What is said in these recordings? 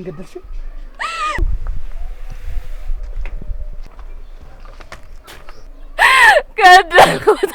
ገደልሽ? ገደልኩት።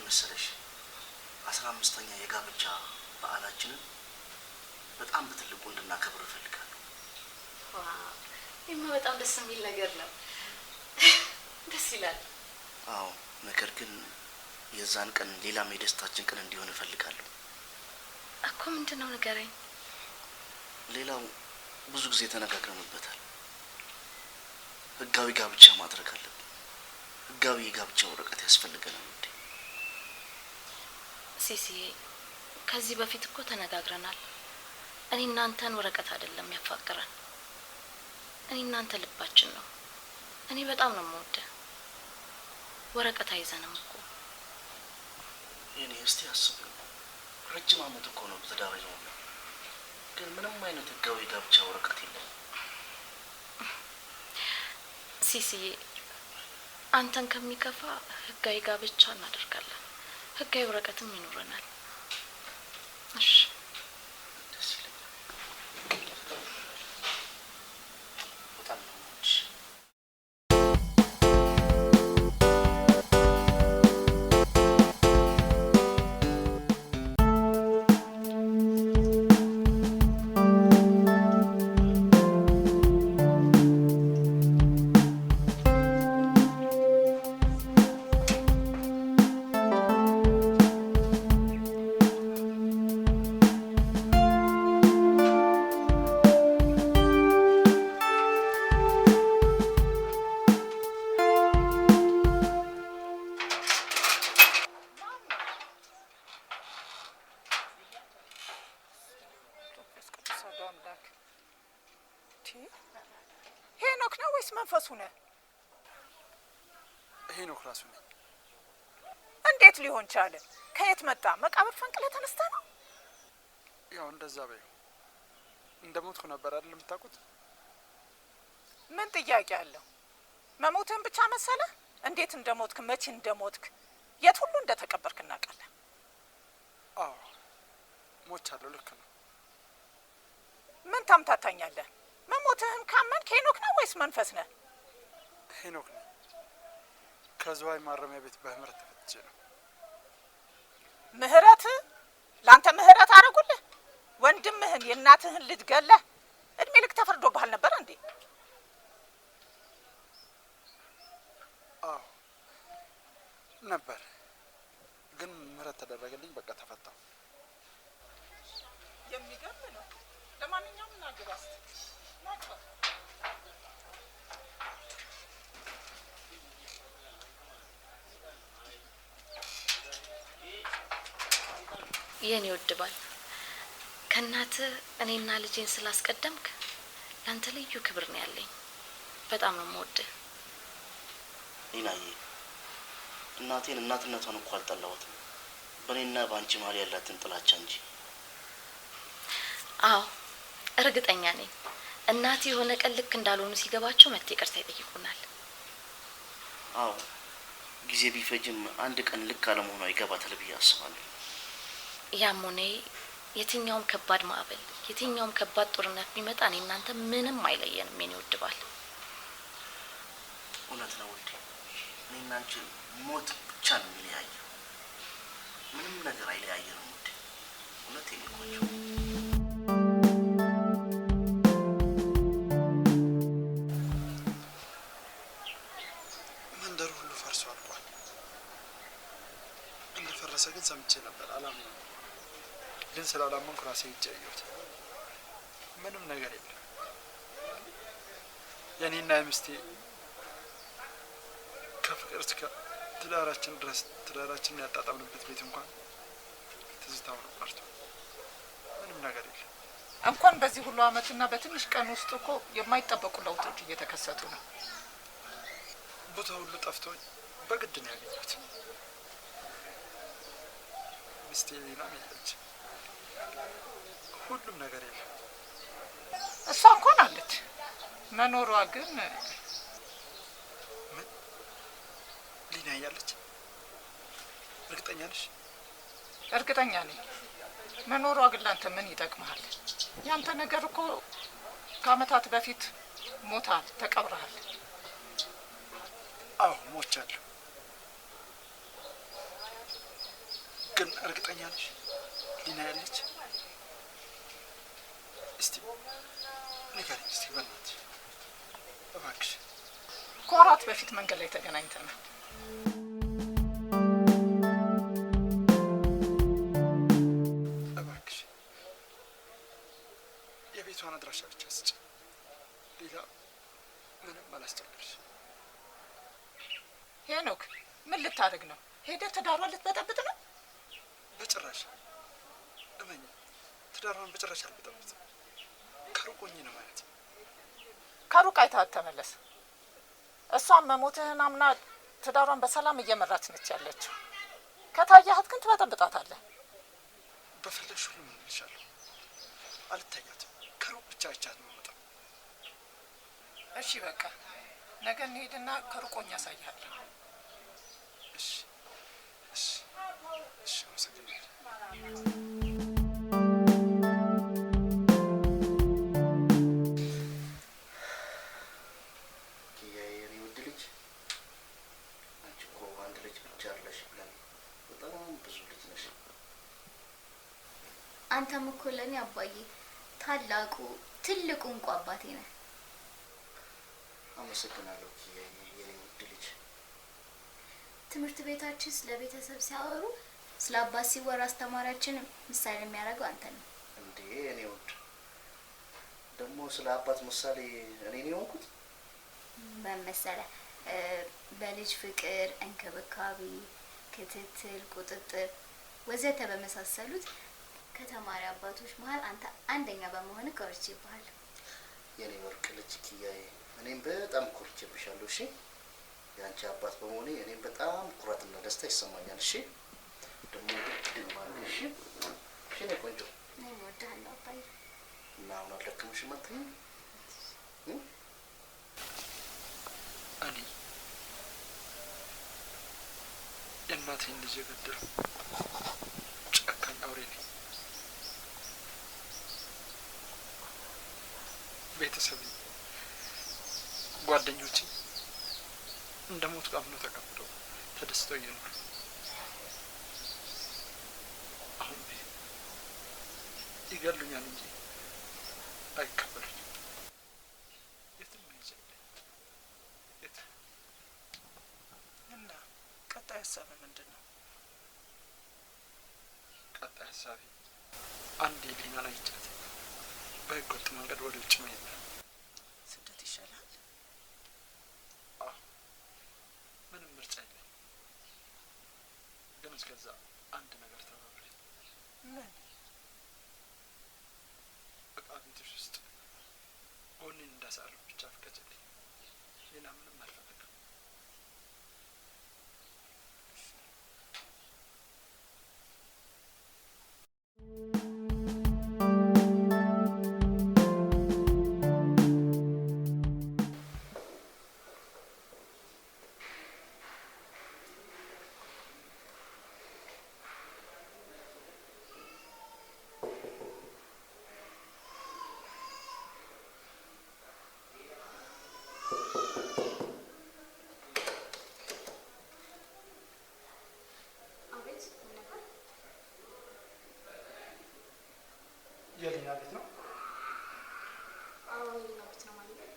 መሰለሽ 15ኛ የጋብቻ በዓላችንን በጣም በትልቁ እንድናከብር እፈልጋለሁ። ዋው ይሄማ በጣም ደስ የሚል ነገር ነው። ደስ ይላል። አዎ ነገር ግን የዛን ቀን ሌላም የደስታችን ቀን እንዲሆን እፈልጋለሁ። እኮ ምንድነው ንገረኝ። ሌላው ብዙ ጊዜ ተነጋግረንበታል። ህጋዊ ጋብቻ ማድረግ አለብን። ህጋዊ የጋብቻ ወረቀት ያስፈልገናል እንዴ? ሲሲ ከዚህ በፊት እኮ ተነጋግረናል። እኔ እናንተን ወረቀት አይደለም ያፋቅረን፣ እኔ እናንተ ልባችን ነው። እኔ በጣም ነው የምወደው። ወረቀት አይዘንም እኮ። የኔ እስቲ አስብ፣ ረጅም አመት እኮ ነው ተዳራጅ ነው፣ ግን ምንም አይነት ህጋዊ ጋብቻ ወረቀት የለም። ሲሲ አንተን ከሚከፋ ህጋዊ ጋብቻ እናደርጋለን። ህጋዊ ወረቀትም ይኖረናል። እሺ ደስ ይለኛል። በጣም ነው ወይስ መንፈሱ ነህ? ሄኖክ ራሱ ነኝ። እንዴት ሊሆን ቻለ? ከየት መጣ? መቃብር ፈንቅለህ ተነስተህ ነው? ያው እንደዛ በይው። እንደሞትኩ ነበር አይደል የምታውቁት? ምን ጥያቄ አለው? መሞትህን ብቻ መሰለህ? እንዴት እንደሞትክ፣ መቼ እንደሞትክ፣ የት ሁሉ እንደተቀበርክ እናውቃለን። አዎ ሞቻለሁ፣ ልክ ነው። ምን ታምታታኛለህ? መሞትህን ካመንክ ሄኖክ ነው ወይስ መንፈስ ነህ? ሄኖክ ነኝ። ከዝዋይ ማረሚያ ቤት በምህረት ተፈትቼ ነው። ምህረት? ለአንተ ምህረት አደረጉልህ? ወንድምህን የእናትህን ልጅ ገለህ እድሜ ልክ ተፈርዶብሃል ነበር እንዴ? አዎ ነበር፣ ግን ምህረት ተደረገልኝ። በቃ ተፈታሁ። የሚገርም ነው። ለማንኛውም እናግባ እስቲ ናግባ። የኔ ውድ ባል ከእናትህ እኔና ልጄን ስላስቀደምክ ላንተ ልዩ ክብር ነው ያለኝ። በጣም ነው የምወድህ። ሊናዬ እናቴን እናትነቷን እኮ አልጠላሁትም፣ በእኔና በአንቺ መሀል ያላትን ጥላቻ እንጂ። አዎ እርግጠኛ ነኝ እናቴ የሆነ ቀን ልክ እንዳልሆኑ ሲገባቸው መጥተው ይቅርታ ይጠይቁናል። አዎ ጊዜ ቢፈጅም አንድ ቀን ልክ አለመሆኗ ይገባታል ብዬ አስባለሁ። ያም ሆነ የትኛውም ከባድ ማዕበል፣ የትኛውም ከባድ ጦርነት ቢመጣ እኔ እናንተ ምንም አይለየንም የኔ ውድ ባል። እውነት ነው ውዴ፣ እኔና አንቺ ሞት ብቻ ነው የሚለያየው፣ ምንም ነገር አይለያየንም ውዴ። እውነት የኔ መንደሩ ሁሉ ፈርሶ አልቋል። እንደፈረሰ ግን ሰምቼ ነበር፣ አላምነው። ግን ስላላመንኩ ራሴ ሄጄ አየሁት። ምንም ነገር የለም። የኔና የሚስቴ ከፍቅር እስከ ትዳራችን ድረስ ትዳራችንን ያጣጣምንበት ቤት እንኳን ትዝታው ነው ቀርቷል። ምንም ነገር የለም። እንኳን በዚህ ሁሉ አመትና በትንሽ ቀን ውስጥ እኮ የማይጠበቁ ለውጦች እየተከሰቱ ነው። ቦታ ሁሉ ጠፍቶኝ በግድ ነው ያገኘሁት። ሚስቴ ሌላም የለች፣ ሁሉም ነገር የለም። እሷ እንኳን አለች፣ መኖሯ ግን ምን? ሊና እያለች? እርግጠኛ ነሽ? እርግጠኛ ነኝ። መኖሯ ግን ላንተ ምን ይጠቅምሃል? ያንተ ነገር እኮ ከአመታት በፊት ሞታል፣ ተቀብረሃል። አዎ ሞቻለሁ። ግን እርግጠኛ ነሽ ሊና ያለች? እስቲ ንገሪኝ እስቲ በእናትሽ እባክሽ። ከወራት በፊት መንገድ ላይ ተገናኝተናል። እባክሽ የቤቷን አድራሻ ብቻ ስጭ፣ ሌላ ምንም አላስጨንቅሽ። ሄኖክ ምን ልታደርግ ነው? ሄደህ ትዳሯን ልትበጠብጥ ነው? በጭራሽ እመኝ፣ ትዳሯን በጭራሽ አልበጠብጥም። ከሩቅ ሆኜ ነው ማለት። ከሩቅ አይተሃት ተመለስ። እሷም መሞትህን አምና ትዳሯን በሰላም እየመራች ነች ያለችው። ከታያህት ግን ትበጠብጣታለህ። በፈለግሽ ሁሉ ምን እልሻለሁ፣ አልታያትም። ከሩቅ ብቻ አይቻት ነው የምመጣው። እሺ በቃ ነገ እንሄድና ከሩቅ ሆኜ አሳይሃለሁ። እሺ እሺ እሺ፣ አመሰግናለሁ። አንተም እኮ ለኔ አባዬ ታላቁ ትልቁ እንቁ አባቴ ነህ። አመሰግናለሁ የኔ ውድ ልጅ። ትምህርት ቤታችን ስለ ቤተሰብ ሲያወሩ ስለ አባት ሲወራ አስተማሪያችን ምሳሌ የሚያደርገው አንተ ነው እንዴ? የኔ ውድ ደግሞ ስለ አባት ምሳሌ እኔ ነው የሆንኩት። በመሰለህ በልጅ ፍቅር፣ እንክብካቤ፣ ክትትል፣ ቁጥጥር ወዘተ በመሳሰሉት ከተማሪ አባቶች መሀል አንተ አንደኛ በመሆን ኮርቼ ይባል። የኔ ወርቅ ልጅ ኪያዬ እኔም በጣም ኮርቼብሻለሁ። እሺ የአንቺ አባት በመሆኔ እኔም በጣም ኩራትና ደስታ ይሰማኛል። እሺ ደግሞ እሺ እሺ ነው ቆንጆ እኔ እወድሃለሁ አባዬ። እና አሁን አልደከመሽም አትይም? እኔ የእናቴን ልጅ የገደልኩ ጨካኝ አውሬ ነኝ። ቤተሰብ ጓደኞቼ እንደ ሞት አምነው ተቀብለው ተደስተው እየኖሩ አሁን ይገሉኛል እንጂ አይቀበሉኝም። የትም አይችልም። የትም እና ቀጣይ ሀሳብ ምንድን ነው? ቀጣይ ሀሳቤ አንድ የሊናን አይቻት በህገ ወጥ መንገድ ወደ ውጭ መሄድ ነው። ስደት ይሻላል? ምንም ምርጫ የለኝም። ግን እስከዛ አንድ ነገር ተባብሬ። ምን? እቃ ቤትሽ ውስጥ ጎኔን እንዳሳርፍ ብቻ ፍቀጅልኝ። ሌላ ምንም አልፈልግም። የሊና ቤት ነው? አዎ የሊና ቤት ነው ማለት ነው።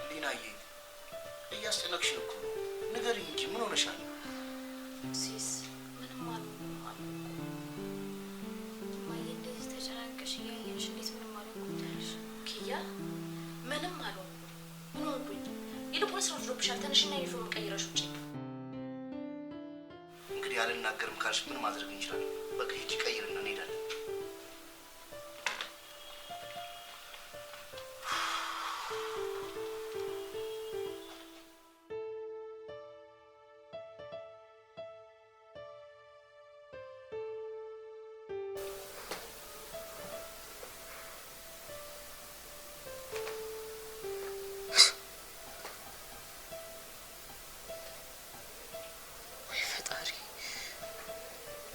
ሊናዬ እያስጨነቅሽን እኮ ነው። ንገሪኝ እንጂ ምን ሆነሻል? ሲስ ምንም አልሆንኩም አልኩ። እማዬ እንደዚህ ተጨናንቀሽ እያየንሽ እንዴት ምንም አልሆንኩም ትያለሽ? ኪያ ምንም አልሆንኩም። ምን ሆንኩኝ? ይልቁንስ ረፍዶብሻል። ተነሽና ዩኒፎርም ቀይረሽ ውጪ። እንግዲህ አልናገርም ካልሽ ምን ማድረግ እንችላለን? በቃ ሂጂ ቀይርና እንሄዳለን።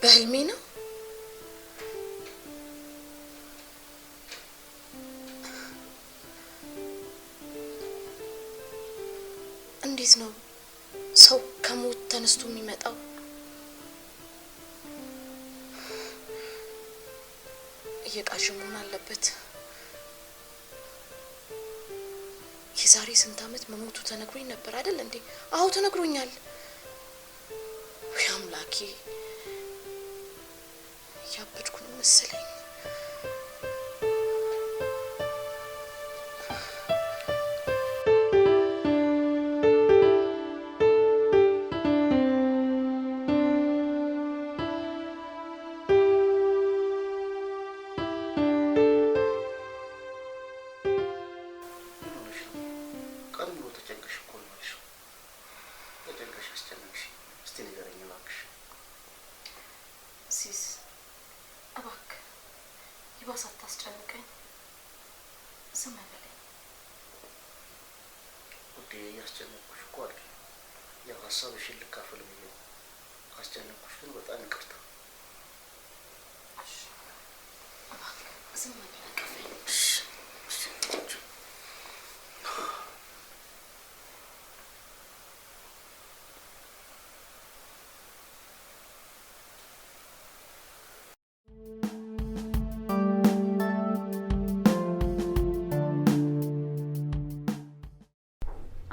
በህልሜ ነው? እንዴት ነው ሰው ከሞት ተነስቶ የሚመጣው? እየቃዥ መሆን አለበት። የዛሬ ስንት ዓመት መሞቱ ተነግሮኝ ነበር አይደል እንዴ? አዎ ተነግሮኛል። ወይ አምላኬ፣ ያበድኩ ነው መሰለኝ። ሲስ እባክህ ይባስ አታስጨንቀኝ። ዝም በለኝ ውዴ። እያስጨነቅኩሽ እኮ አይደል። ያው ሀሳብሽን ልካፈል ብዬ ነው። ካስጨነቅኩሽ ግን በጣም ይቅርታ። እባክህ ዝም ብለህ አቀፈኝ።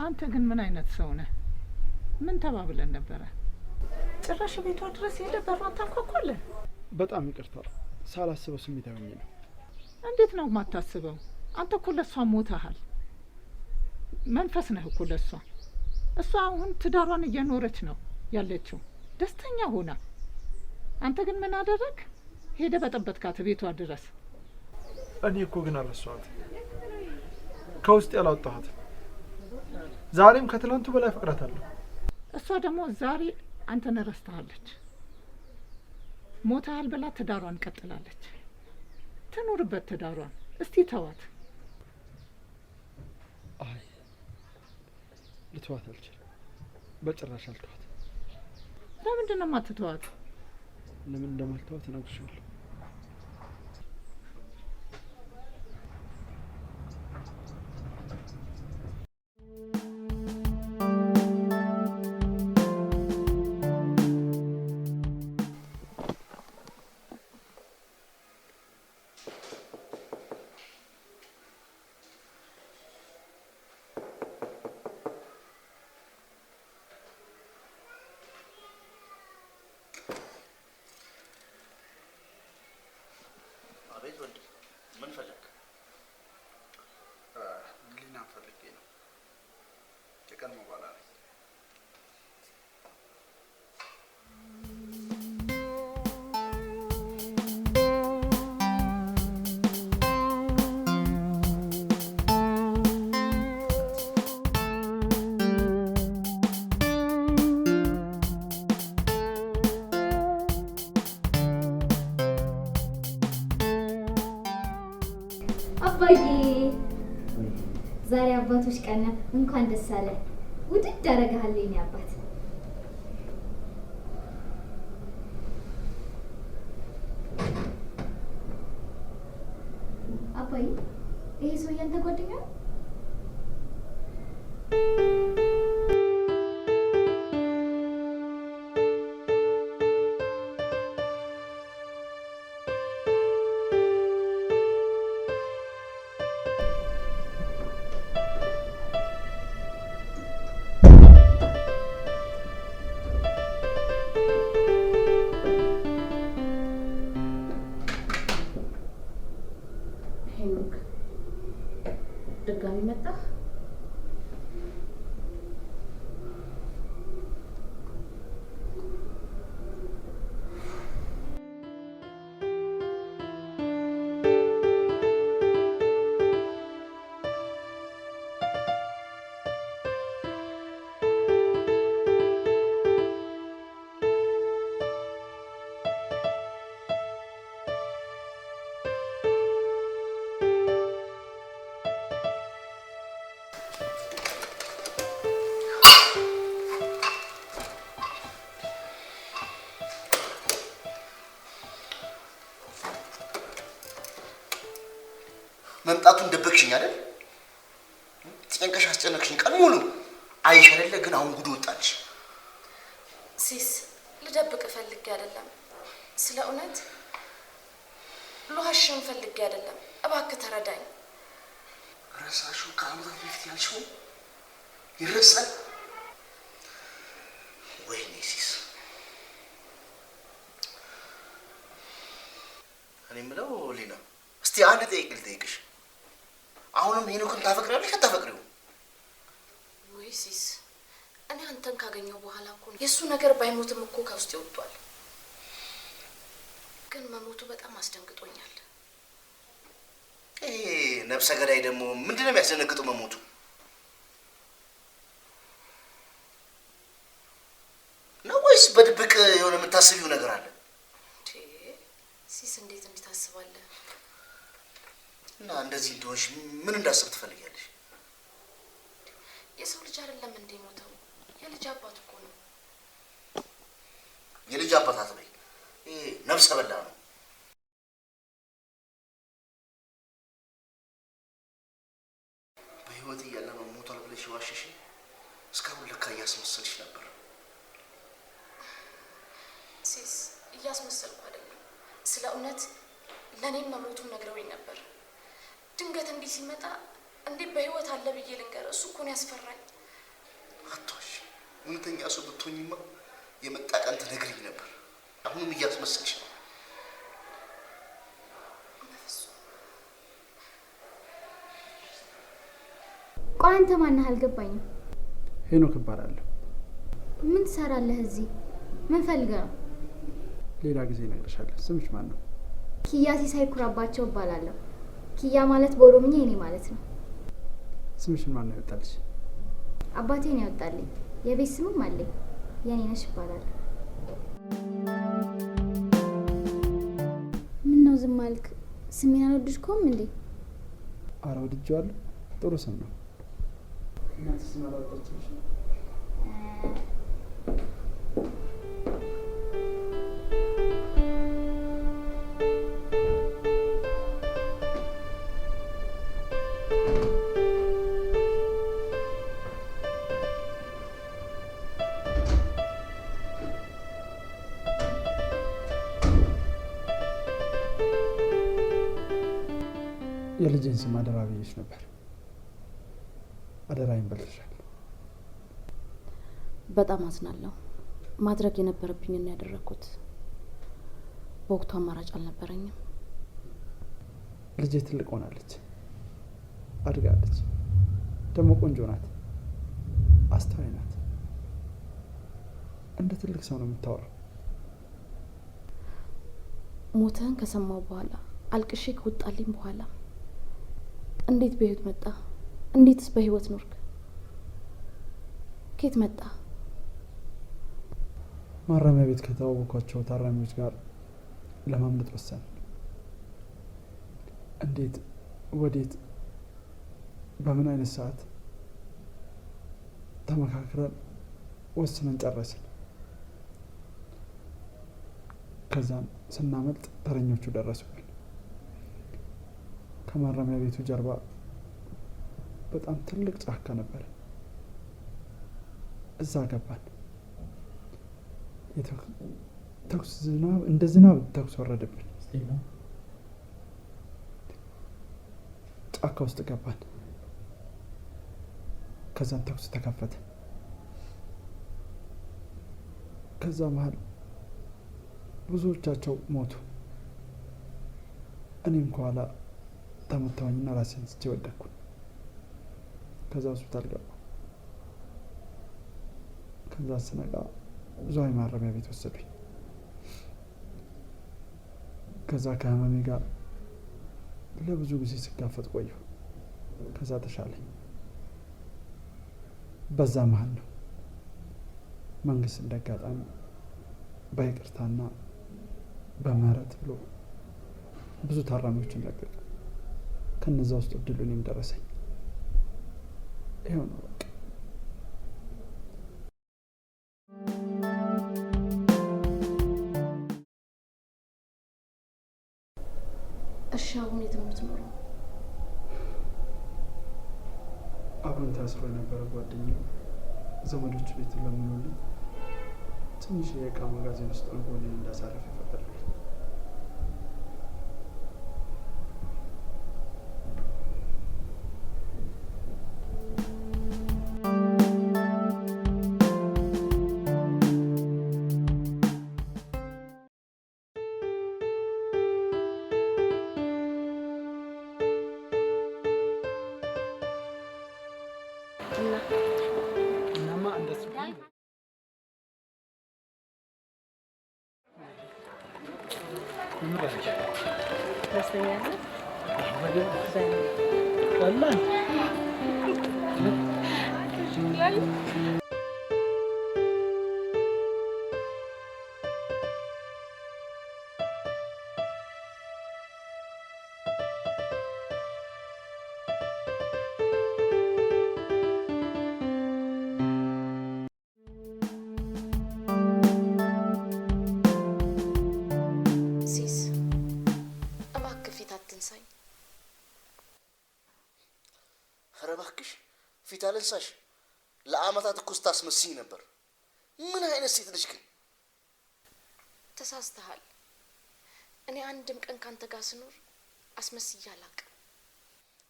አንተ ግን ምን አይነት ሰው ነህ? ምን ተባብለን ነበረ? ጭራሽ ቤቷ ድረስ ሄደ በሯን ታንኳኳለህ? በጣም ይቅርታ፣ ሳላስበው ስሜታዊ ሆኜ ነው። እንዴት ነው የማታስበው? አንተ እኮ ለእሷ ሞተሃል። መንፈስ ነህ እኮ ለእሷ። እሷ አሁን ትዳሯን እየኖረች ነው ያለችው ደስተኛ ሆና። አንተ ግን ምን አደረግ? ሄደ በጠበጥካት ቤቷ ድረስ። እኔ እኮ ግን አልረሳኋት፣ ከውስጥ ያላወጣኋት። ዛሬም ከትላንቱ በላይ ፍቅራታለሁ። እሷ ደግሞ ዛሬ አንተን ረስተሃለች። ሞተሃል ብላ ትዳሯን ቀጥላለች። ትኑርበት ትዳሯን። እስቲ ተዋት። አይ ልተዋት አልችልም፣ በጭራሽ አልተዋት። ለምንድን ነው የማትተዋት? ለምን እንደማልተዋት እነግርሻለሁ። ምን ፈለግ? ሊና ፈልጌ ነው። የቀድሞ ባላ ነኝ። አባዬ ዛሬ አባቶች ቀን ነው። እንኳን ደስ አለ። ውድድ አደረግሃለሁ የኔ አባት። አባዬ ይሄ ሰውዬ አንተ ጓደኛ ነው? ድጋሚ መጣህ? መምጣቱን ደበቅሽኝ አይደል? ተጨንቀሽ አስጨነቅሽኝ ቀን ሙሉ አይሽ አይደለ? ግን አሁን ጉድ ወጣልሽ። ሲስ ልደብቅ ፈልጌ አይደለም። ስለ እውነት ልዋሽም ፈልጌ አይደለም። እባክህ ተረዳኝ። ረሳሽው? ከዓመታት በፊት ያልሽው ይረሳል? ወይኔ ሲስ፣ እኔ የምለው ሊና፣ እስቲ አንድ ጥያቄ ልጠይቅሽ። አሁንም ሄኖክን ታፈቅሪያለሽ አታፈቅሪው? ወይ ሲስ፣ እኔ አንተን ካገኘው በኋላ እኮ የእሱ ነገር ባይሞትም እኮ ከውስጥ ይወጣል። ግን መሞቱ በጣም አስደንግጦኛል። ይሄ ነፍሰ ገዳይ ደግሞ ምንድን ነው የሚያስደነግጠው መሞቱ? ነው ወይስ በድብቅ የሆነ የምታስቢው ነገር አለ? ሲስ፣ እንዴት ታስባለህ? እና እንደዚህ እንደሆንሽ ምን እንዳስብ ትፈልጊያለሽ? የሰው ልጅ አይደለም እንዴ ሞተው? የልጅ አባት እኮ ነው። የልጅ አባት አትበይ፣ ይሄ ነፍሰ በላ ነው። እስካሁን ለካ እያስመሰልሽ ነበር። ሲስ እያስመሰልኩ አይደለም። ስለ እውነት ለእኔም መሞቱን ነግረውኝ ነበር። ድንገት እንዲህ ሲመጣ እንዴት በህይወት አለ ብዬ ልንገር? እሱ እኮ ነው ያስፈራኝ። አትዋሽ። እውነተኛ ሰው ብትሆኝማ የመጣ ቀን ትነግሪኝ ነበር። አሁንም እያስመሰልሽ ነው። ቆይ አንተ ማነህ? አልገባኝም። ሄኖክ እባላለሁ። ምን ትሰራለህ እዚህ? ምን ፈልገህ ነው? ሌላ ጊዜ እነግርሻለሁ። ስምሽ ማን ነው? ኪያ ሲሳይ ኩራባቸው እባላለሁ። ኪያ ማለት በኦሮምኛ የኔ ማለት ነው። ስምሽን ማን ነው ያወጣልሽ? አባቴ ነው ያወጣልኝ። የቤት ስምም አለኝ። የኔ ነሽ እባላለሁ። ምን ነው ዝም አልክ? ስሜን አልወደድከውም እንዴ? ኧረ ወድጄዋለሁ። ጥሩ ስም ነው። እናትሽ ስም አላወጣችልሽ? የልጄን ስም አደራ ብዬሽ ነበር። አደራዬን በልተሻል። በጣም አዝናለሁ። ማድረግ የነበረብኝን ያደረኩት። በወቅቱ አማራጭ አልነበረኝም። ልጄ ትልቅ ሆናለች፣ አድጋለች። ደግሞ ቆንጆ ናት፣ አስተዋይ ናት። እንደ ትልቅ ሰው ነው የምታወራው። ሞትህን ከሰማው በኋላ አልቅሼ ከወጣልኝ በኋላ እንዴት በህይወት መጣ? እንዴትስ በህይወት ኖርክ? ከየት መጣ? ማረሚያ ቤት ከተዋወቋቸው ታራሚዎች ጋር ለማምለጥ ወሰን። እንዴት፣ ወዴት፣ በምን አይነት ሰዓት ተመካክረን ወስነን ጨረስን። ከዛም ስናመልጥ ተረኞቹ ደረሱብን። ከማረሚያ ቤቱ ጀርባ በጣም ትልቅ ጫካ ነበር። እዛ ገባን። ተኩስ ዝናብ እንደ ዝናብ ተኩስ ወረደብን። ጫካ ውስጥ ገባን። ከዛም ተኩስ ተከፈተ። ከዛ መሀል ብዙዎቻቸው ሞቱ። እኔም ከኋላ ተመታሁኝና ራሴን ስቼ ወደቅኩ። ከዛ ሆስፒታል ገባ። ከዛ ስነቃ ብዙሃን ማረሚያ ቤት ወሰዱኝ። ከዛ ከህመሜ ጋር ለብዙ ጊዜ ስጋፈጥ ቆየሁ። ከዛ ተሻለኝ። በዛ መሀል ነው መንግስት እንዳጋጣሚ በይቅርታና በምህረት ብሎ ብዙ ታራሚዎችን ለቀቀ። ከነዛ ውስጥ እድሉ እኔም ደረሰኝ። ይኸው ነው በቃ። እሺ አሁን የት ነው የምትኖረው? አብሮን ታስሮ የነበረ ጓደኛዬ ዘመዶች ቤት ለምኖልኝ ትንሽ የእቃ መጋዘን ውስጥ ነው ጎኔን እንዳሳረፍ የፈቀደልኝ። እናማ እንደሱ ደስተኛ ነህ? ሲስ እባክህ ፊት አትንሳኝ። ኧረ እባክሽ ፊት አልንሳሽ። ለአመታት እኮ ስታስመስኝ ነበር። ምን አይነት ሴት ነሽ ግን? ተሳስተሃል። እኔ አንድም ቀን ካንተ ጋር ስኖር አስመስዬ አላውቅም።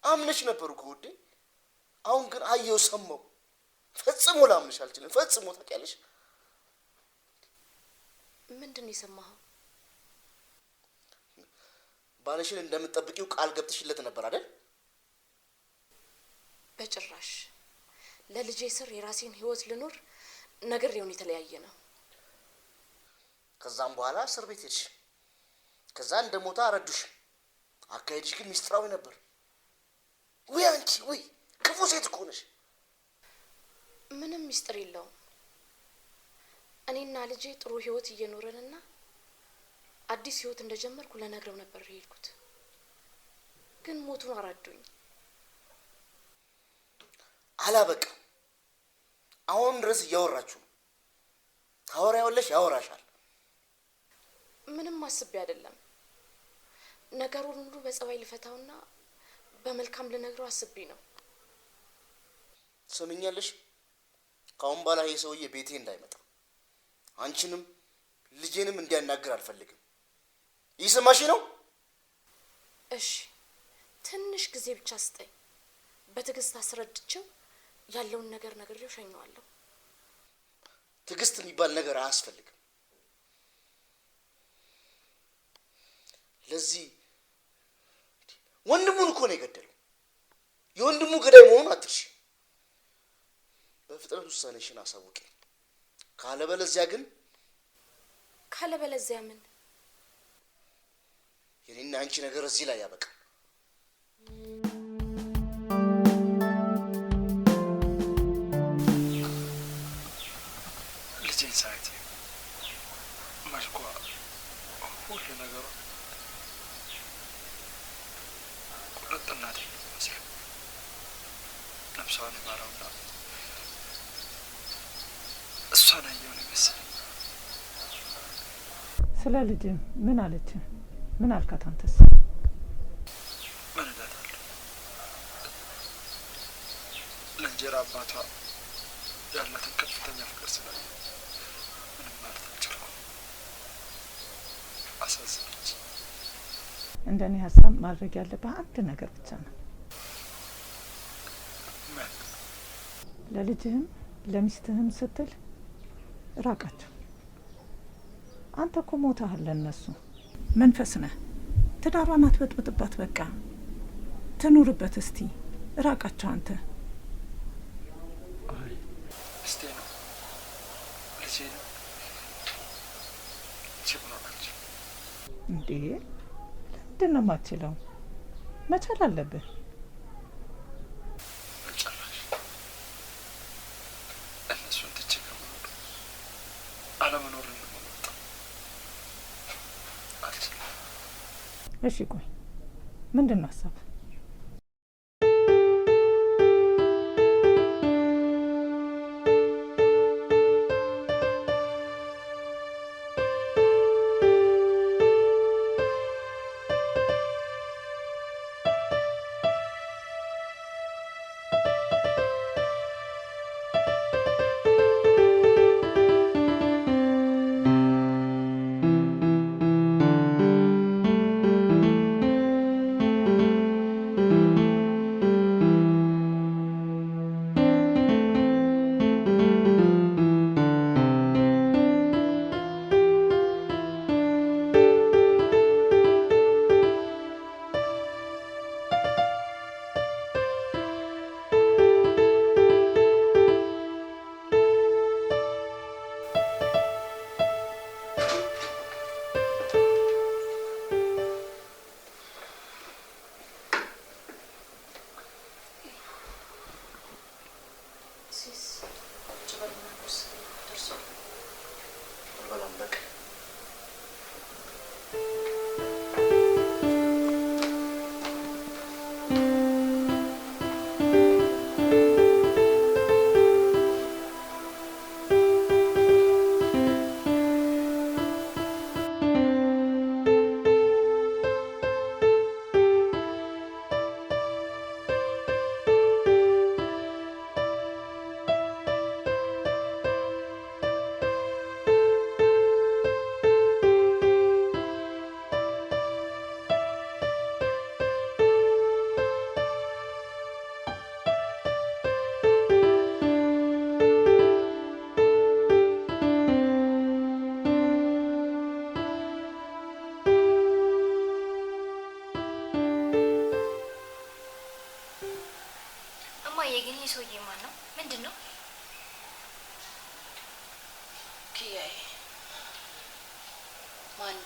አምነሽ ነበር እኮ ውዴ። አሁን ግን አየው ሰማው። ፈጽሞ ላምንሽ አልችልም። ፈጽሞ ታውቂያለሽ። ምንድን ነው የሰማኸው? ባለሽን እንደምትጠብቂው ቃል ገብተሽለት ነበር አይደል? በጭራሽ። ለልጄ ስር የራሴን ህይወት ልኖር ነግሬውን የተለያየ ነው። ከዛም በኋላ እስር ቤት ሄድሽ። ከዛ እንደሞታ አረዱሽ። አካሄድሽ ግን ሚስጥራዊ ነበር። ውይ አንቺ ውይ ክፉ ሴት እኮ ነሽ። ምንም ሚስጥር የለውም። እኔና ልጄ ጥሩ ህይወት እየኖረንና አዲስ ህይወት እንደጀመርኩ ለነግረው ነበር የሄድኩት። ግን ሞቱን አራዱኝ። አላበቃም። አሁን ድረስ እያወራችሁ ነው። ታወሪያለሽ፣ ያወራሻል። ምንም አስቤ አይደለም። ነገሩን ሁሉ በጸባይ ልፈታውና በመልካም ልነግረው አስቤ ነው። ሰምኛለሽ? ካሁን በኋላ ይሄ ሰውዬ ቤቴ እንዳይመጣ አንቺንም ልጄንም እንዲያናግር አልፈልግም። ይሰማሽ ነው? እሺ፣ ትንሽ ጊዜ ብቻ ስጠኝ። በትዕግስት አስረድቼው ያለውን ነገር ነግሬው ሸኘዋለሁ። ትዕግስት የሚባል ነገር አያስፈልግም። ለዚህ ወንድሙን እኮ ነው የገደለው። የወንድሙ ገዳይ መሆኑን አትርሺ። በፍጥነት ውሳኔሽን አሳውቂ። ካለበለዚያ ምን? የኔና አንቺ ነገር እዚህ ላይ ያበቃል። ልጄን ሳያት መልኳ፣ ሁሉ ነገሯ ቁርጥ እናቴ መስል ነፍሷን ይማረውና እሷን አየውን ይመስለኝ። ስለ ልጅ ምን አለች? ምን አልካት አንተስ? ምን እላታለሁ? ለእንጀራ አባቷ ያላትን ከፍተኛ ፍቅር ስላየ ምንም ማለት አልቻልኩም። አሳዘነች። እንደኔ ሀሳብ ማድረግ ያለብህ አንድ ነገር ብቻ ነው። ምን? ለልጅህም ለሚስትህም ስትል ራቃቸው። አንተ እኮ ሞተሃል ለእነሱ። መንፈስ ነህ። ትዳሯን አትበጥብጥባት። በቃ ትኑርበት። እስቲ ራቃቸው አንተ። አይ እስቴ ነው ልጄ ነው ችግሮናቸው። እንዴ ለምንድን ነው የማትችለው? መቻል አለብህ። በጭራሽ እነሱን ትቼ ከመኖር አለመኖር እንመጣ አልችልም። እሺ ቆይ ምንድን ነው ሀሳብ?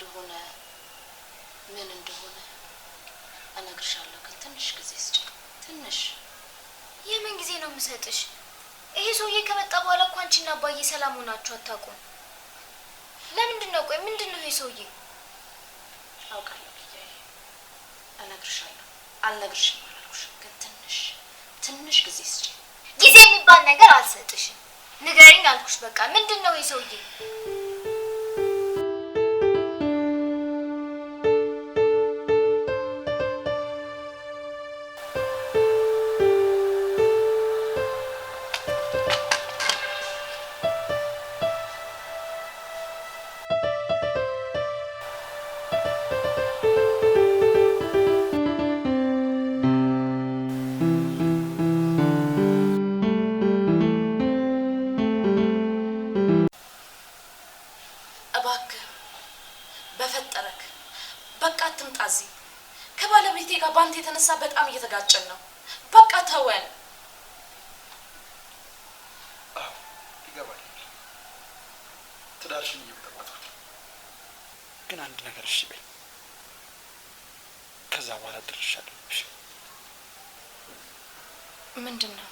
እንደሆነ ምን እንደሆነ እነግርሻለሁ። ግን ትንሽ ጊዜ ስጪኝ። ትንሽ። የምን ጊዜ ነው የምሰጥሽ? ይሄ ሰውዬ ከመጣ በኋላ እኮ አንቺና አባዬ ሰላም ሆናችሁ አታውቁም። ለምንድን ነው? ቆይ ምንድን ነው ይሄ ሰውዬ? አውቃለሁ ጊዜያዬ። እነግርሻለሁ። አልነግርሽም አላልኩሽም። ግን ትንሽ ጊዜ ስጪኝ። ጊዜ የሚባል ነገር አልሰጥሽም። ንገሪኝ አልኩሽ። በቃ ምንድን ነው ይሄ ሰውዬ? እባክህ በፈጠረክ በቃ አትምጣ እዚህ። ከባለቤቴ ጋር ባንተ የተነሳ በጣም እየተጋጨን ነው። በቃ ተወን። አዎ ይገባል። ትዳርሽን እየበጠበጥኩት ግን አንድ ነገር እሺ በይ። ከዛ በኋላ ድርሻለሁ። ምንድን ነው?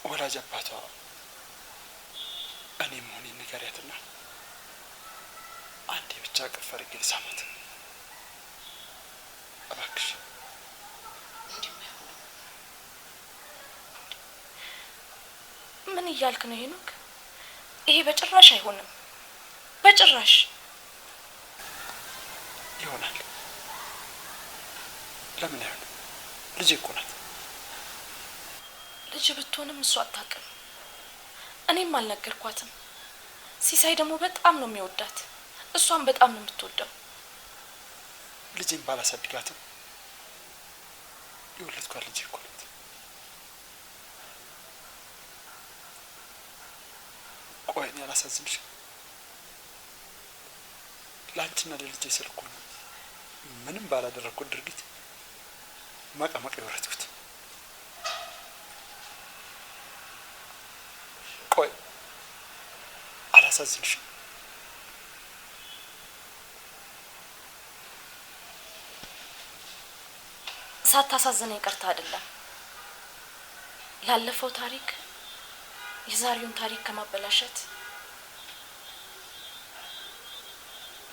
ወላጅ አባቷ እኔ መሆኔን ንገሪያትና አንዴ ብቻ ቅፍ አድርጌ ልሳማት እባክሽ። ምን እያልክ ነው ሄኖክ? ይሄ በጭራሽ አይሆንም። በጭራሽ ይሆናል። ለምን አይሆንም? ልጄ እኮ ናት። ልጅ ብትሆንም እሷ አታውቅም። እኔም አልነገርኳትም። ሲሳይ ደግሞ በጣም ነው የሚወዳት፣ እሷም በጣም ነው የምትወደው። ልጄን ባላሳድጋትም የወለድኳት ልጄ እኮ ናት። ቆይ እኔ አላሳዝንሽም? ለአንቺና ለልጄ ስል እኮ ነው ምንም ባላደረግኩት ድርጊት መቀመቅ የወረድኩት። ቆይ አላሳዝንሽም? ሳታሳዝነኝ ቀርታ አይደለም። ላለፈው ታሪክ የዛሬውን ታሪክ ከማበላሸት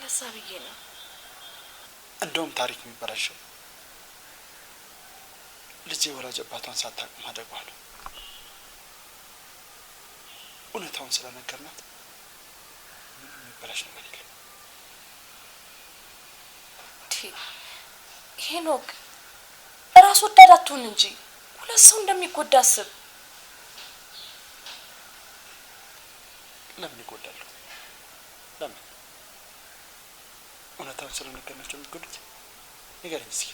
ለዛ ብዬ ነው። እንደውም ታሪክ የሚበላሸው ልጄ ወላጅ አባቷን ሳታውቅ ማደጓ ነው። እውነታውን ስለነገርናት ምንም የሚበላሽ ነገር የለም። ሄኖክ ራስ ወዳድ አትሁን እንጂ ሁለት ሰው እንደሚጎዳ አስብ። ለምን ይጎዳሉ? ለምን? እውነታውን ስለነገርናቸው የሚጎዱት? ንገረኝ እስኪ።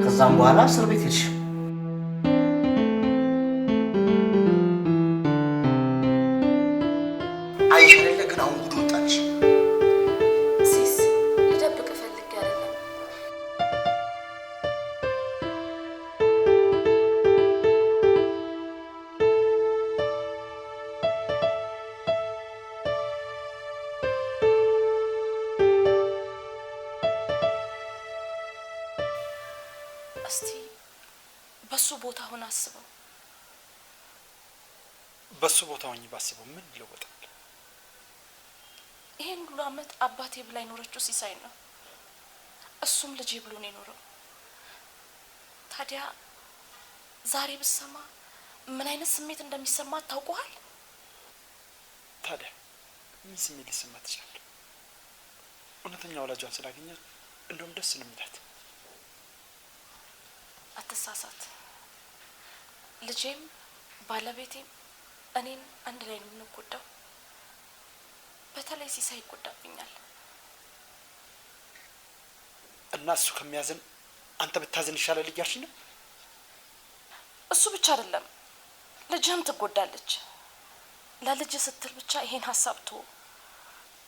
ከዛም በኋላ እስር ቤት ሄድሽ። አይሽ አይደለ? ግን አሁን ጉድ ወጣች። ሲስ ልደብቅ ፈልጌ አይደለም። እስቲ በሱ ቦታ ሆነ አስበው። በሱ ቦታ ሆኜ ባስበው ምን ይለወጣል? ይሄን ሁሉ አመት አባቴ ብላ የኖረችው ሲሳይ ነው። እሱም ልጄ ብሎ ነው የኖረው። ታዲያ ዛሬ ብሰማ ምን አይነት ስሜት እንደሚሰማ ታውቀዋል? ታዲያ ምን ስሜት ሊሰማት ይችላል? እውነተኛ ወላጇን ስላገኛት እንደውም ደስ ነው የሚላት። አትሳሳት። ልጄም ባለቤቴም እኔን አንድ ላይ ነው የምንጎዳው። በተለይ ሲሳይ ይጎዳብኛል። እና እሱ ከሚያዝን አንተ ብታዝን ይሻላል እያልሽ ነው? እሱ ብቻ አይደለም ልጅህም ትጎዳለች። ለልጅ ስትል ብቻ ይሄን ሀሳብ ተው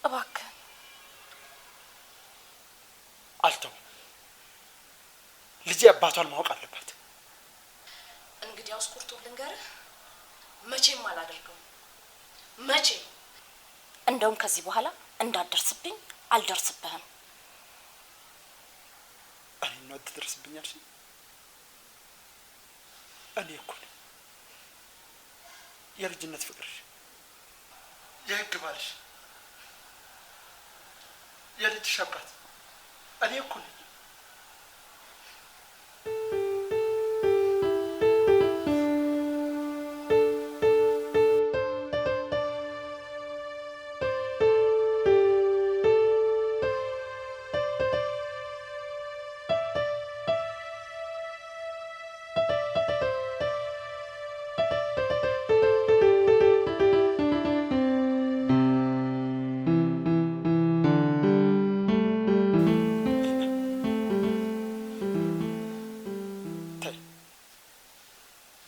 እባክህ። አልተው። ልጄ አባቷን ማወቅ አለባት። እንግዲያውስ ቁርጡ ልንገርህ፣ መቼም አላደርገውም። መቼም እንደውም ከዚህ በኋላ እንዳትደርስብኝ አልደርስብህም። እኔ ነው ትደርስብኛለሽ? እኔ እኮ ነኝ የልጅነት ፍቅርሽ፣ የህግ ባልሽ፣ የልጅሽ አባት እኔ እኮ ነኝ።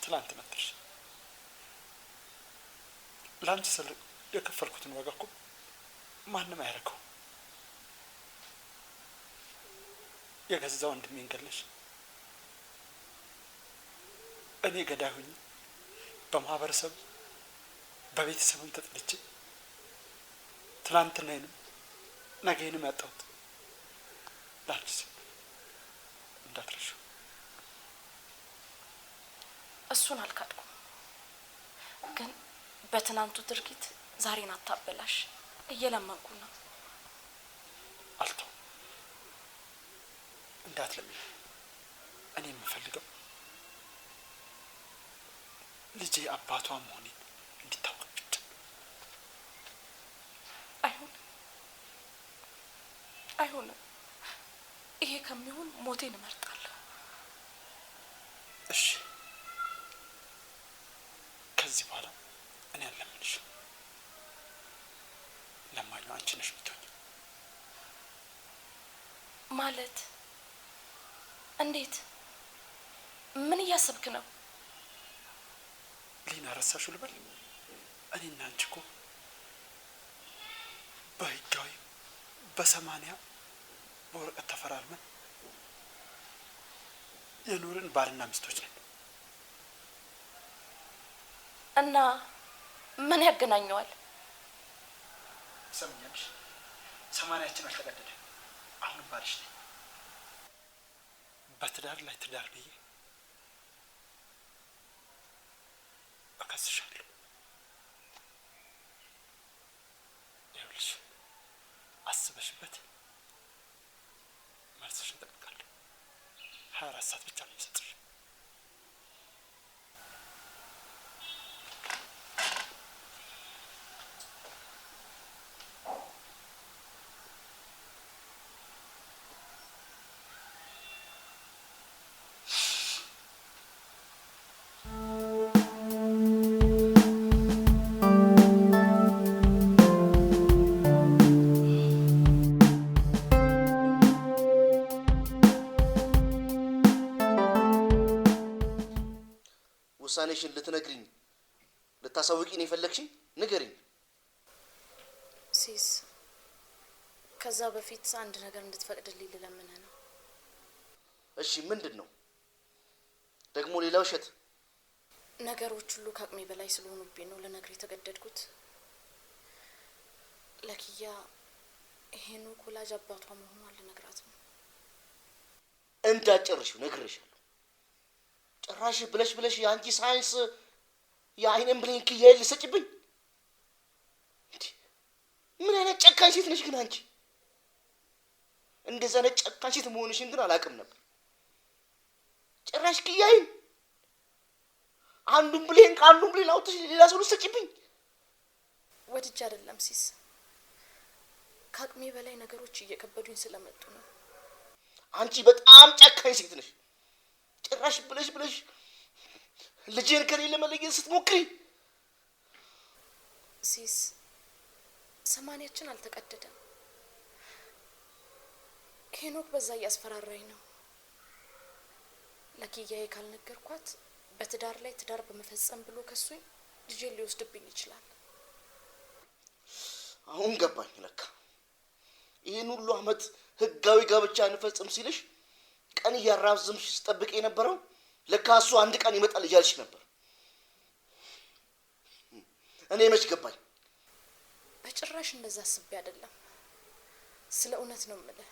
ትላንት መጥተሽ ለአንቺ ስል የከፈልኩትን ዋጋ እኮ ማንም አያደርገው። የገዛ ወንድሜን ገለሽ እኔ ገዳይ ሆኜ በማህበረሰብ በቤተሰብም ተጥልቼ ትላንትናዬንም ነገዬንም ያጣሁት ለአንቺ ስል እንዳትረሺው። እሱን አልካድኩም፣ ግን በትናንቱ ድርጊት ዛሬን አታበላሽ። እየለመንኩ ነው። አልተው እንዳትለምኝ። እኔ የምፈልገው ልጄ አባቷ መሆኔን እንዲታወቅ ብቻ። አይሆንም። ይሄ ከሚሆን ሞቴን እመርጣለሁ። እሺ፣ ከዚህ በኋላ እኔ አልለምንሽ። ለማኙ አንቺ ነሽ የምትሆኚ። ማለት እንዴት? ምን እያሰብክ ነው? ሊና ረሳሽው ልበል? እኔና አንቺ እኮ በህጋዊ በ80 በወረቀት ተፈራርመን የኖርን ባልና ሚስቶች ነን። እና ምን ያገናኘዋል? ሰምኛለሽ? 80ችን አልተቀደደ። አሁንም ባልሽ ነኝ። በትዳር ላይ ትዳር ብዬ እከስሻለሁ። ይኸውልሽ፣ አስበሽበት መልስሽን እጠብቃለሁ። 24 ሰዓት ብቻ ነው የምሰጥሽ። ውሳኔሽን ልትነግሪኝ ልታሳውቂኝ የፈለግሽኝ? ንገሪኝ። ሲስ፣ ከዛ በፊት አንድ ነገር እንድትፈቅድልኝ ልለምንህ ነው። እሺ፣ ምንድን ነው ደግሞ? ሌላ ውሸት? ነገሮች ሁሉ ከአቅሜ በላይ ስለሆኑብኝ ነው ልነግርህ የተገደድኩት። ለኪያ ሄኖክ ወላጅ አባቷ መሆኗን ልነግራት ነው። እንዳትጨርሺው ነግሬሻለሁ። ጭራሽ ብለሽ ብለሽ የአንቺ ሳይንስ የአይንን ብሌን ክያዬን ልትሰጪብኝ? ምን አይነት ጨካኝ ሴት ነሽ ግን አንቺ! እንደዛ አይነት ጨካኝ ሴት መሆንሽን ግን አላውቅም ነበር። ጭራሽ ክያዬን አንዱን ብሌን ከአንዱን ብሌን አውጥተሽ ሌላ ሰው ልትሰጪብኝ? ወድጄ አይደለም ሲስ፣ ከአቅሜ በላይ ነገሮች እየከበዱኝ ስለመጡ ነው። አንቺ በጣም ጨካኝ ሴት ነሽ። ጭራሽ ብለሽ ብለሽ ልጄን ከሌለ መለየት ስትሞክሪ ሲስ ሰማንያችን አልተቀደደም። ሄኖክ በዛ እያስፈራራኝ ነው። ለኪያዬ ካልነገርኳት በትዳር ላይ ትዳር በመፈጸም ብሎ ከሱኝ ልጄን ሊወስድብኝ ይችላል። አሁን ገባኝ። ለካ ይህን ሁሉ አመት ህጋዊ ጋብቻ እንፈጽም ሲልሽ ቀን እያራዘምሽ ስጠብቅ የነበረው ለካ እሱ አንድ ቀን ይመጣል እያልሽ ነበር። እኔ መች ገባኝ። በጭራሽ እንደዛ አስቤ አይደለም። ስለ እውነት ነው የምልህ።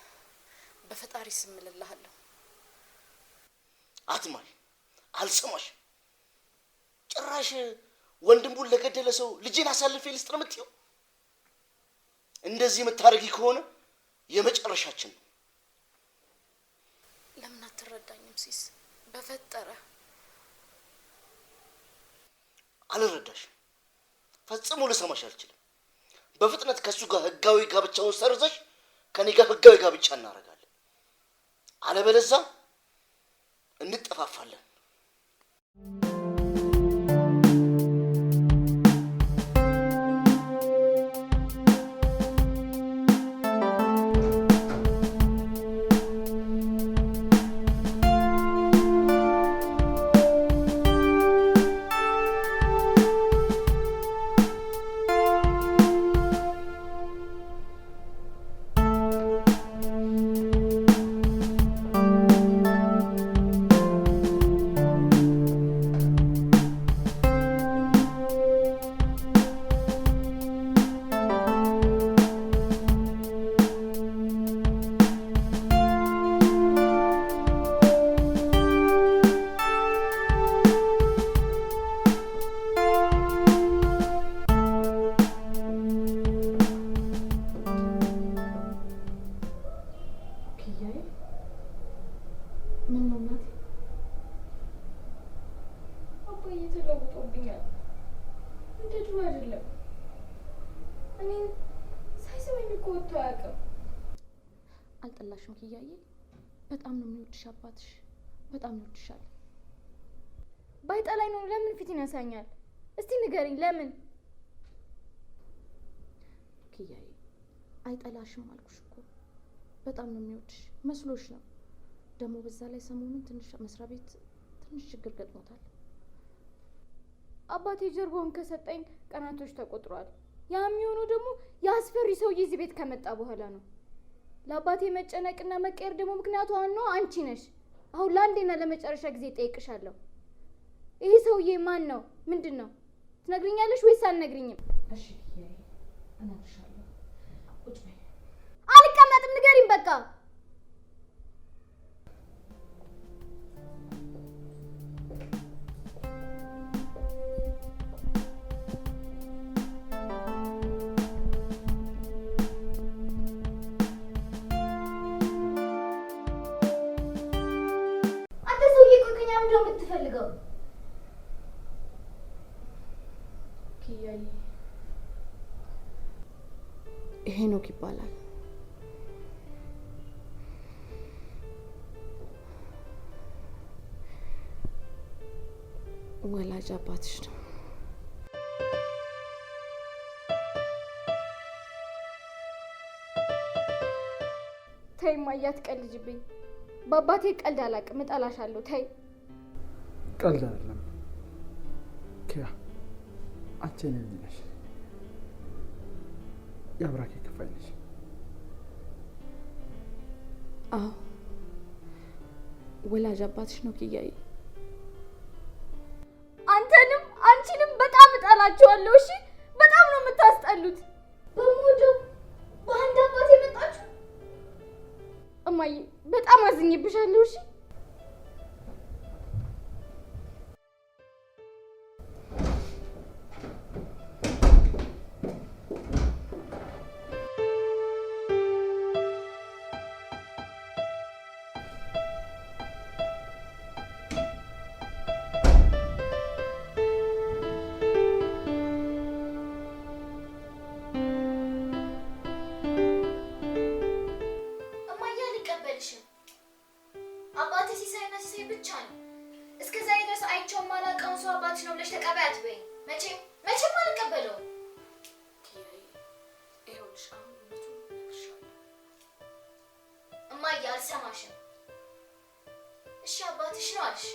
በፈጣሪ ስም እልልሃለሁ። አትማል፣ አልሰማሽ። ጭራሽ ወንድሙን ለገደለ ሰው ልጄን አሳልፌ ልስጥ ነው የምትይው? እንደዚህ የምታደርጊ ከሆነ የመጨረሻችን ነው። ለምን አትረዳኝም ሲስ? በፈጠረ አልረዳሽም። ፈጽሞ ልሰማሽ አልችልም። በፍጥነት ከሱ ጋር ህጋዊ ጋብቻውን ሰርዘሽ ከኔ ጋር ህጋዊ ጋብቻ እናደርጋለን። አለበለዛ እንጠፋፋለን። አልጠላሽም ኪያዬ። በጣም ነው የሚወድሽ አባትሽ። በጣም ይወድሻል። ባይጠላኝ ነው ለምን ፊት ይነሳኛል? እስቲ ንገሪኝ ለምን? ኪያዬ አይጠላሽም አልኩሽ እኮ። በጣም ነው የሚወድሽ መስሎሽ ነው። ደግሞ በዛ ላይ ሰሞኑን ትንሽ መስሪያ ቤት ትንሽ ችግር ገጥሞታል። አባቴ ጀርባውን ከሰጠኝ ቀናቶች ተቆጥሯል። ያ የሚሆነው ደግሞ የአስፈሪ ሰውዬ እዚህ ቤት ከመጣ በኋላ ነው። ለአባቴ መጨነቅና መቀየር ደግሞ ምክንያቱ ዋናው አንቺ ነሽ። አሁን ለአንዴና ለመጨረሻ ጊዜ ጠይቅሻለሁ። ይሄ ሰውዬ ማን ነው? ምንድን ነው? ትነግሪኛለሽ ወይስ አልነግሪኝም? እሺ ኪያዬ እነግርሻለሁ። ቁጭ በይ። አልቀመጥም፣ ንገሪኝ በቃ። የምትፈልገው ኪያዬ ሄኖክ ይባላል። ወላጅ አባትሽ ነው። ተይ እማዬ አትቀልጂብኝ። በአባቴ ቀልድ አላውቅም፣ እጠላሻለሁ። ተይ። ቀልድ አይደለም ኪያ፣ አንቺ የኔ ልጅ ነሽ፣ የአብራኬ ክፋይ ነሽ። አዎ ወላጅ አባትሽ ነው ኪያዬ። አንተንም አንቺንም በጣም እጠላችኋለሁ። እሺ፣ በጣም ነው የምታስጠሉት። በሞጆ በአንድ አባት የመጣችሁ እማዬ፣ በጣም አዝኜብሻለሁ። እሺ አይቼው ማላውቀውን ሰው አባትሽ ነው ብለሽ ተቀበያት በይ። መቼም አልቀበለውም። ይኸውልሽ አሁን እውነቱን እነግርሻለሁ። እማዬ አልሰማሽም። እሺ አባትሽ ነው አልሽ።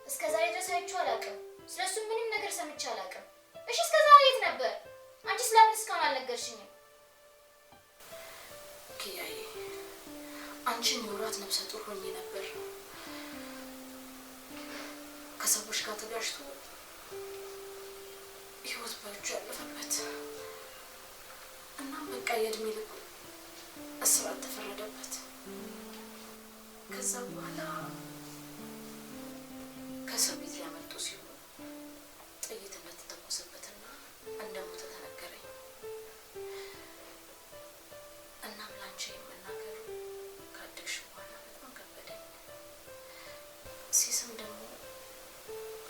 እስከ ዛሬ ድረስ አይቼው አላውቅም። ስለሱ ምንም ነገር ሰምቼ አላውቅም። እሺ እስከ ዛሬ የት ነበር? አንቺ ስለምን እስካሁን አልነገርሽኝም? ኪያዬ አንቺን የወራት ነፍሰ ጡር ሆኜ ነበር። ከሰዎች ጋር ተጋጭቶ ህይወት በእጁ ያለፈበት እናም በቃ የእድሜ ልኩ እስራት ተፈረደበት። ከዛ በኋላ ከእስር ቤት ሊያመልጡ ሲሉ ጥይት እንደተተኮሰበትና እንደሞተ ተነገረኝ። እናም ላንቺ የመናገሩ ካደግሽ በኋላ በጣም ከበደኝ። ሲስም ደግሞ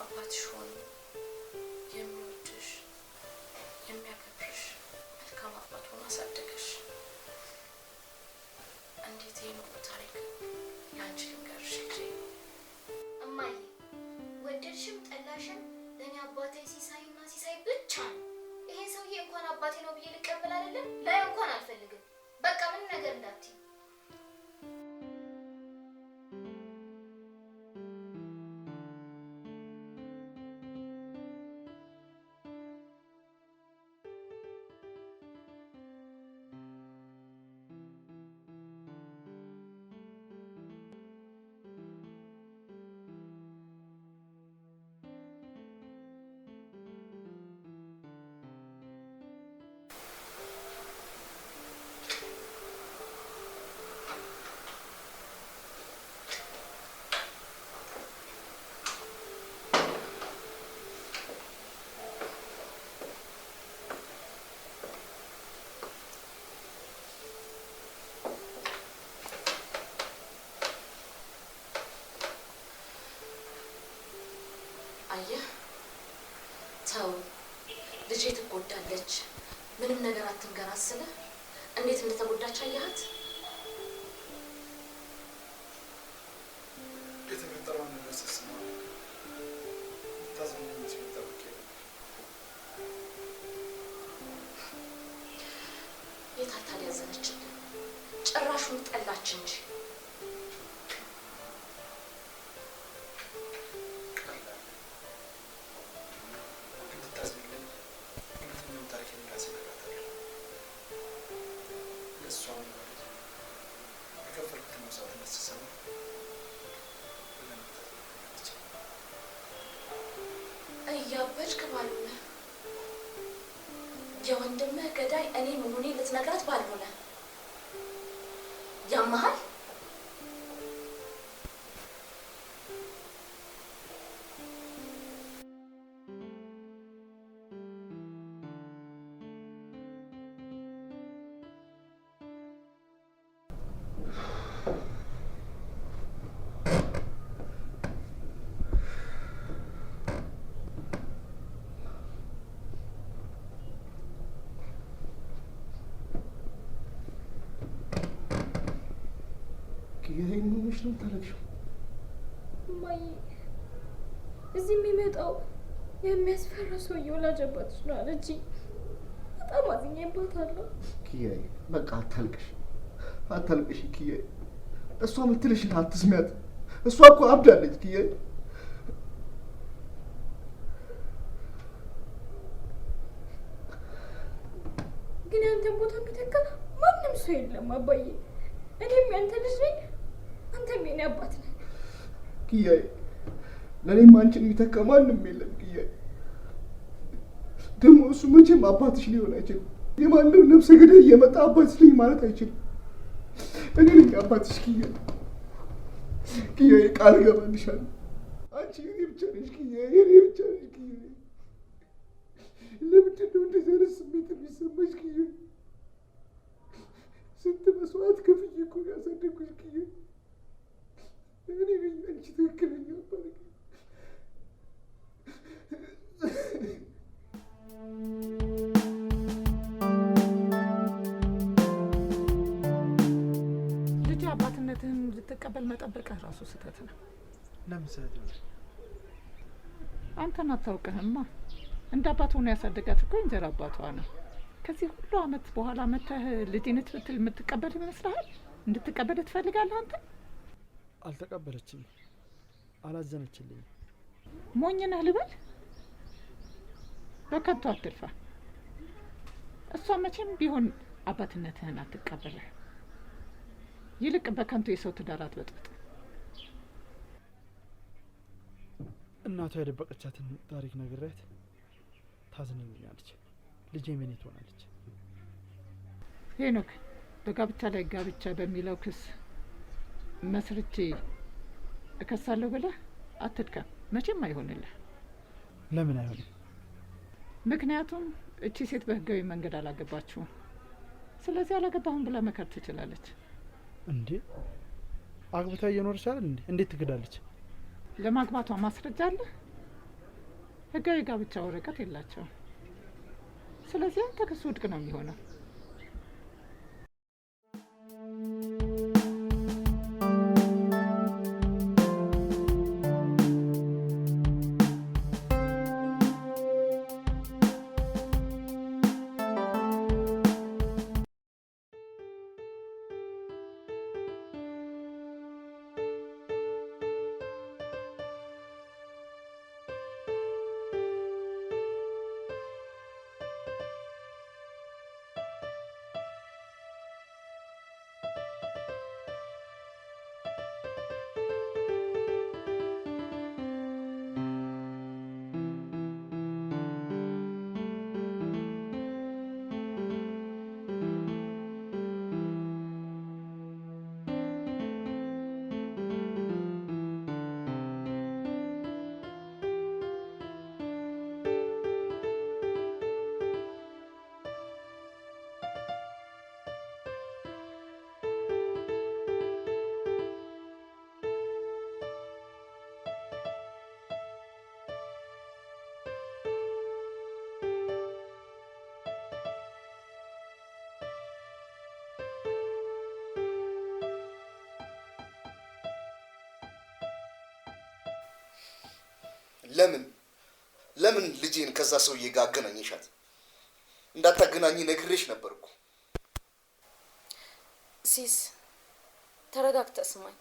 አባትሽ ሆኖ የሚወድሽ የሚያከብርሽ መልካም አባት ሆኖ አሳደገሽ። እንዴት ይህን ሁሉ ታሪክ ለአንቺ ልንገርሽ ልጄ? እማዬ ወደድሽም ጠላሽም ለእኔ አባቴ ሲሳይና ሲሳይ ብቻ ነው። ይሄን ሰውዬ እንኳን አባቴ ነው ብዬ ልቀበል አይደለም ላይ እንኳን አልፈልግም። በቃ ምን ነገር እንዳትዪ። አየህ ተው ልጄ ትጎዳለች፣ ምንም ነገር አትንገራት ስለ እንዴት እንደተጎዳች አየሃት? የተፈጠረውን ነገር ስትሰማ ታዝኖ ሲጠብቅ የታታል ያዘነችልን ጭራሹን ጠላች እንጂ እያበድክ ባልሆነ የወንድምህ ገዳይ እኔ መሆኔ ልትነግራት ባልሆነ ያመሃል። ይሄን ምንሽ ነው ታለቅሽው? እማዬ እዚህ የሚመጣው የሚያስፈራ ሰውዬ ወላጅ አባትሽ ነው አለችኝ። በጣም አዝኜባታለሁ። ኪያዬ በቃ አታልቅሽ ኪያዬ። እሷ የምትልሽን አትስሚያት። እሷ እኮ አብዳለች ኪያዬ። ግን ያንተን ቦታ የሚተካ ማንም ሰው የለም አባዬ። እኔም ያንተ ልጅ ነኝ፣ አንተም የኔ አባት ነህ። ኪያዬ ለእኔም አንቺን የሚተካ ማንም የለም ኪያዬ። ደግሞ እሱ መቼም አባትሽ ሊሆን አይችልም። የማንም ነፍሰ ገዳይ እየመጣ አባትሽ ልኝ ማለት አይችልም። እኔ ነኝ አባትሽ ኪያዬ። ኪያዬ ቃል እገባልሻለሁ። አንቺ የኔ ብቻ ነሽ ኪያዬ፣ የኔ ብቻ ነሽ ኪያዬ። ለምንድን ነው እንደዚህ አይነት ስሜት የሚሰማሽ ኪያዬ? ስንት መስዋዕት ከፍዬ እኮ ያሳደግኩሽ ኪያዬ። እኔ ነኝ አንቺ ትክክለኛ አባት። ልጅ አባትነትህን ልትቀበል መጠበቅህ ራሱ ስህተት ነው። ለምን ስህተት ነው? አንተን አታውቅህማ። እንደ አባት ሆኖ ያሳደጋት እኮ እንጀራ አባቷ ነው። ከዚህ ሁሉ አመት በኋላ መተህ ልጅነት ብትል የምትቀበል ይመስልሃል? እንድትቀበል ትፈልጋለህ አንተ? አልተቀበለችኝ፣ አላዘነችልኝ። ሞኝ ነህ ልበል? በከንቱ አትልፋ። እሷ መቼም ቢሆን አባትነትህን አትቀበልህ። ይልቅ በከንቱ የሰው ትዳር አትበጥብጥ። እናቷ የደበቀቻትን ታሪክ ነግሬያት ታዝንልኛለች። ልጄ ምን ትሆናለች? ሄኖክ፣ በጋብቻ ላይ ጋብቻ በሚለው ክስ መስርቼ እከሳለሁ ብለህ አትድከም። መቼም አይሆንልህ። ለምን አይሆንም? ምክንያቱም እቺ ሴት በህጋዊ መንገድ አላገባችሁም። ስለዚህ አላገባሁም ብላ መከር ትችላለች። እንዴ አግብታ እየኖረች አይደል እንዴ? እንዴት ትክዳለች? ለማግባቷ ማስረጃ አለ? ህጋዊ ጋብቻ ወረቀት የላቸውም። ስለዚህ አንተ ክሱ ውድቅ ነው የሚሆነው። ለምን ልጄን ከዛ ሰውዬ ጋር አገናኘሻት? እንዳታገናኝ ነግሬሽ ነበርኩ። ሲስ ተረጋግተህ ስማኝ።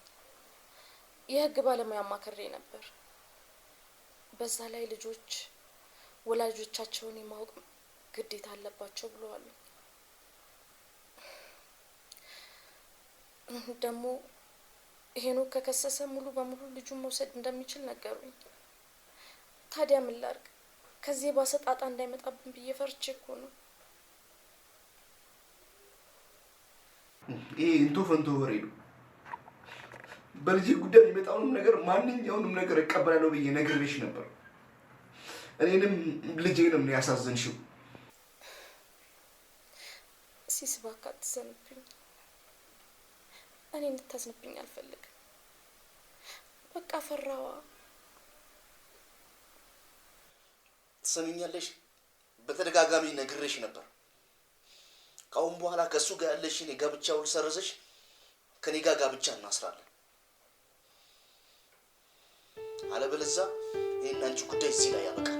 የህግ ባለሙያ ማከሬ ነበር። በዛ ላይ ልጆች ወላጆቻቸውን የማወቅ ግዴታ አለባቸው ብለዋል። ደግሞ ሄኖክ ከከሰሰ ሙሉ በሙሉ ልጁን መውሰድ እንደሚችል ነገሩኝ። ታዲያ ምን ላድርግ? ከዚህ ባሰ ጣጣ እንዳይመጣብን ብዬ ፈርቼ እኮ ነው። ይሄ እንቶ ፈንቶ ወሬ ነው። በልጄ ጉዳይ የሚመጣውንም ነገር ማንኛውንም ነገር እቀበላለሁ ብዬ ነግሬሽ ነበር። እኔንም ልጄንም ነው ያሳዘንሽው። ሲስ እባክህ አትዘንብኝ። እኔ እንድታዝንብኝ አልፈልግም። በቃ ፈራዋ። ትሰሚኛለሽ? በተደጋጋሚ ነግሬሽ ነበር። ከአሁን በኋላ ከእሱ ጋር ያለሽን የጋብቻ ውል ሰርዘሽ ከኔ ጋር ጋብቻ እናስራለን። አለበለዚያ ይሄን አንቺ ጉዳይ እዚህ ላይ ያበቃል።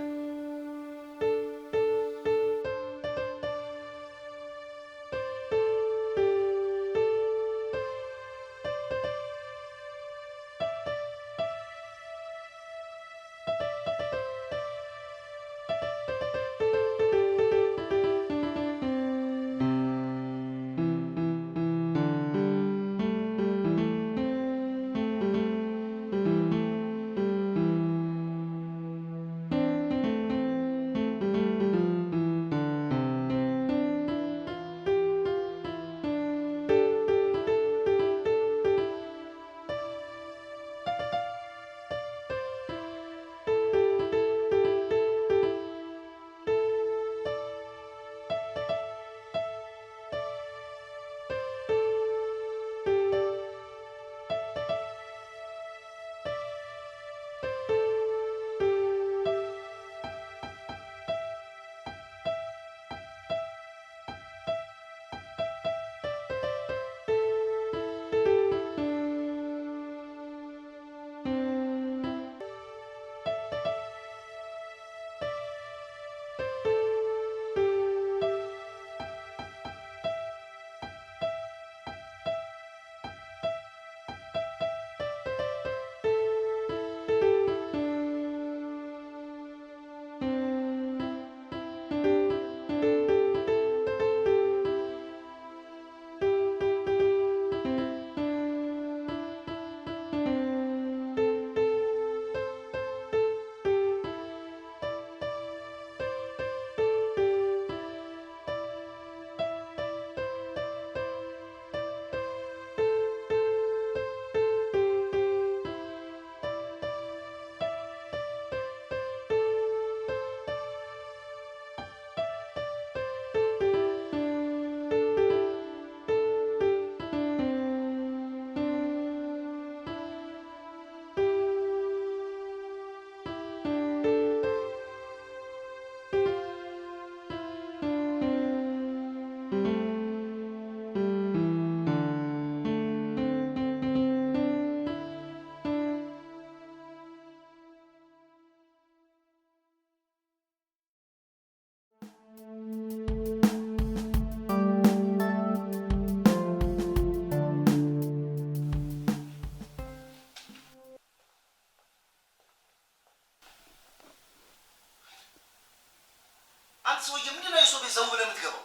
ሰውዬ ምንድን ነው የሰው ቤት ዘው ብለህ የምትገባው?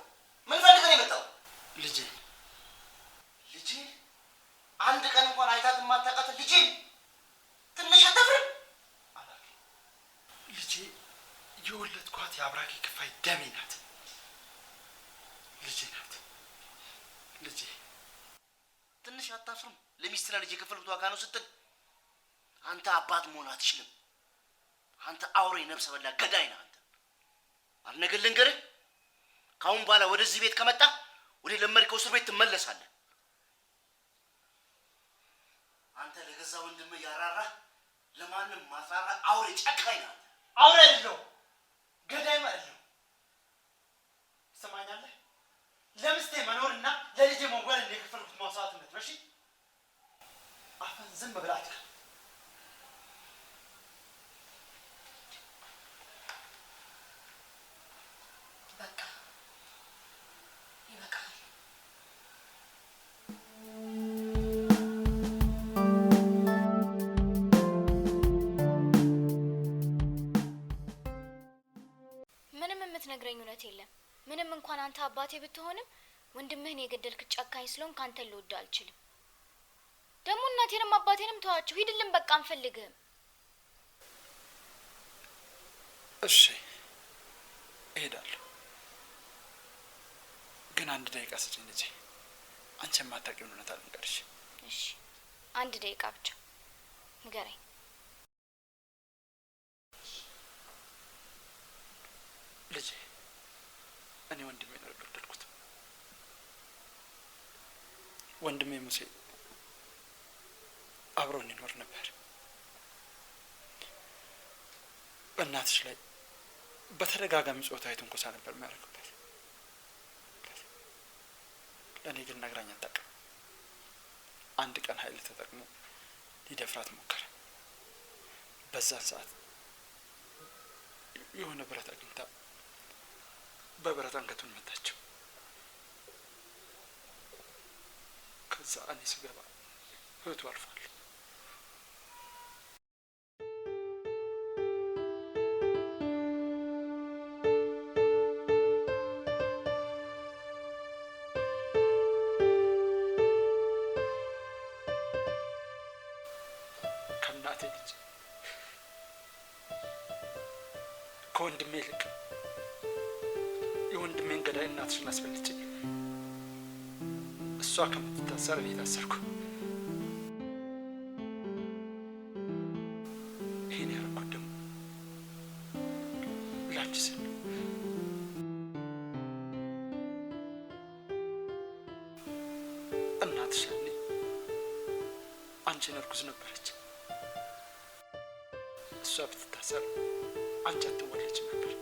ምን ፈልገህ ነው የመጣው? ልጄ ልጄ አንድ ቀን እንኳን አይታት የማታውቃት ልጄ ትንሽ አታፍርም? ልጄ የወለድኳት የአብራኬ ክፋይ ደሜ ናት። ልጄ ናት። ልጄ ትንሽ አታፍርም? ለሚስትና ልጅ የከፈልኩት ዋጋ ነው ስትል አንተ አባት መሆን አትችልም። አንተ አውሬ ነፍሰ በላ ገዳይ ነህ። አንተ አንድ ነገር ልንገርህ፣ ከአሁን በኋላ ወደዚህ ቤት ከመጣ ወደ ለመድከው እስር ቤት ትመለሳለህ። አንተ ለገዛ ወንድምህ ያራራህ ለማንም ማትራራ አውሬ ጨካኝ ነህ። አውሬ አይደለሁም፣ ገዳይ ማለት ነው። ትሰማኛለህ? ለምስቴ መኖርና ለልጄ መዋል የከፈልኩት መስዋዕትነት ነው። እሺ አፈን ዝም ብለህ አትቀር። በቃ ይበቃል። ምንም የምትነግረኝ እውነት የለም። ምንም እንኳን አንተ አባቴ ብትሆንም ወንድምህን የገደልክ ጨካኝ ስለሆንክ አንተን ልወድ አልችልም። ደግሞ እናቴንም አባቴንም ተዋቸው፣ ሂድልን፣ በቃ አንፈልግህም። እሺ እሄዳለሁ፣ ግን 1 ደቂቃ ስጪኝ ልጄ። አንቺ የማታውቂውን እውነት አልንገርሽ። እሺ 1 ደቂቃ ብቻ ንገረኝ። ልጄ እኔ ወንድሜ ነው የገደልኩት። ወንድሜ ሙሴ አብሮን ይኖር ነበር። በእናትሽ ላይ በተደጋጋሚ ጾታዊ ትንኮሳ ነበር የሚያደርግበት። ለእኔ ግን ነግራኝ አታውቅም። አንድ ቀን ኃይል ተጠቅሞ ሊደፍራት ሞከረ። በዛን ሰዓት የሆነ ብረት አግኝታ በብረት አንገቱን መታቸው። ከዛ እኔ ስገባ ህይወቱ አልፏል። ከእናቴ ልጅ ከወንድሜ ይልቅ የወንድሜን ገዳይ እናትሽን አስፈልጬ እሷ ከምትታሰር እኔ ታሰርኩ። ይሄን ያደረኩት ደግሞ ላንቺ ስል ነው። እናትሽ ያኔ አንቺን እርጉዝ ነበረች። እሷ ብትታሰር አንቺ አትወለጅም ነበር።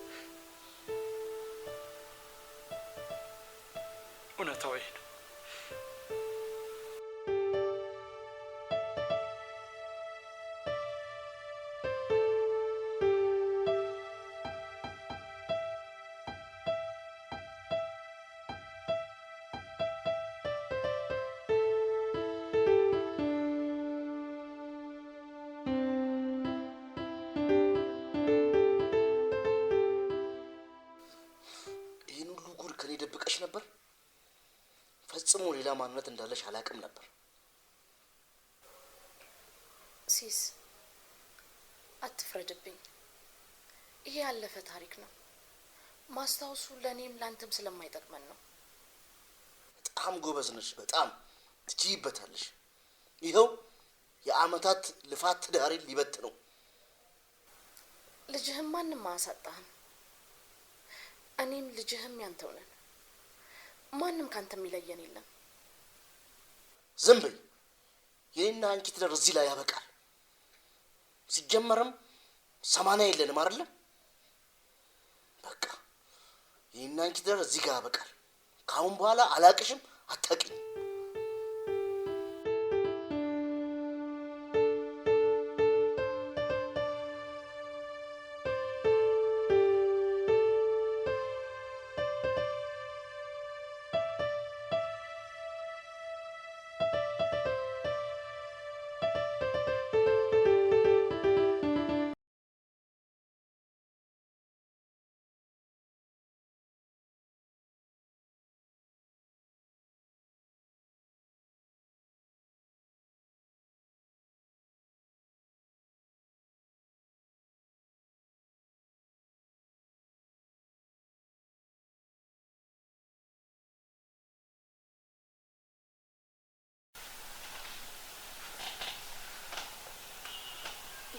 እውነታው ይሄ ነው። ይህን ሁሉ ጉድ ከኔ ደብቀሽ ነበር? ፈጽሞ ሌላ ማንነት እንዳለሽ አላውቅም ነበር። ሲስ አትፍረድብኝ። ይሄ ያለፈ ታሪክ ነው። ማስታወሱ ለእኔም ላንተም ስለማይጠቅመን ነው። በጣም ጎበዝ ነሽ። በጣም ትችይበታለሽ። ይኸው የአመታት ልፋት ትዳሬን ሊበት ነው። ልጅህም ማንም አያሳጣህም። እኔም ልጅህም ያንተው ነን። ማንም ካንተ የሚለየን የለም። ዝም በይ። የኔና አንቺ ትዳር እዚህ ላይ ያበቃል። ሲጀመርም 80 የለንም አይደለም? በቃ የኔና አንቺ ትዳር እዚህ ጋር ያበቃል። ከአሁን በኋላ አላቅሽም፣ አታውቂኝም።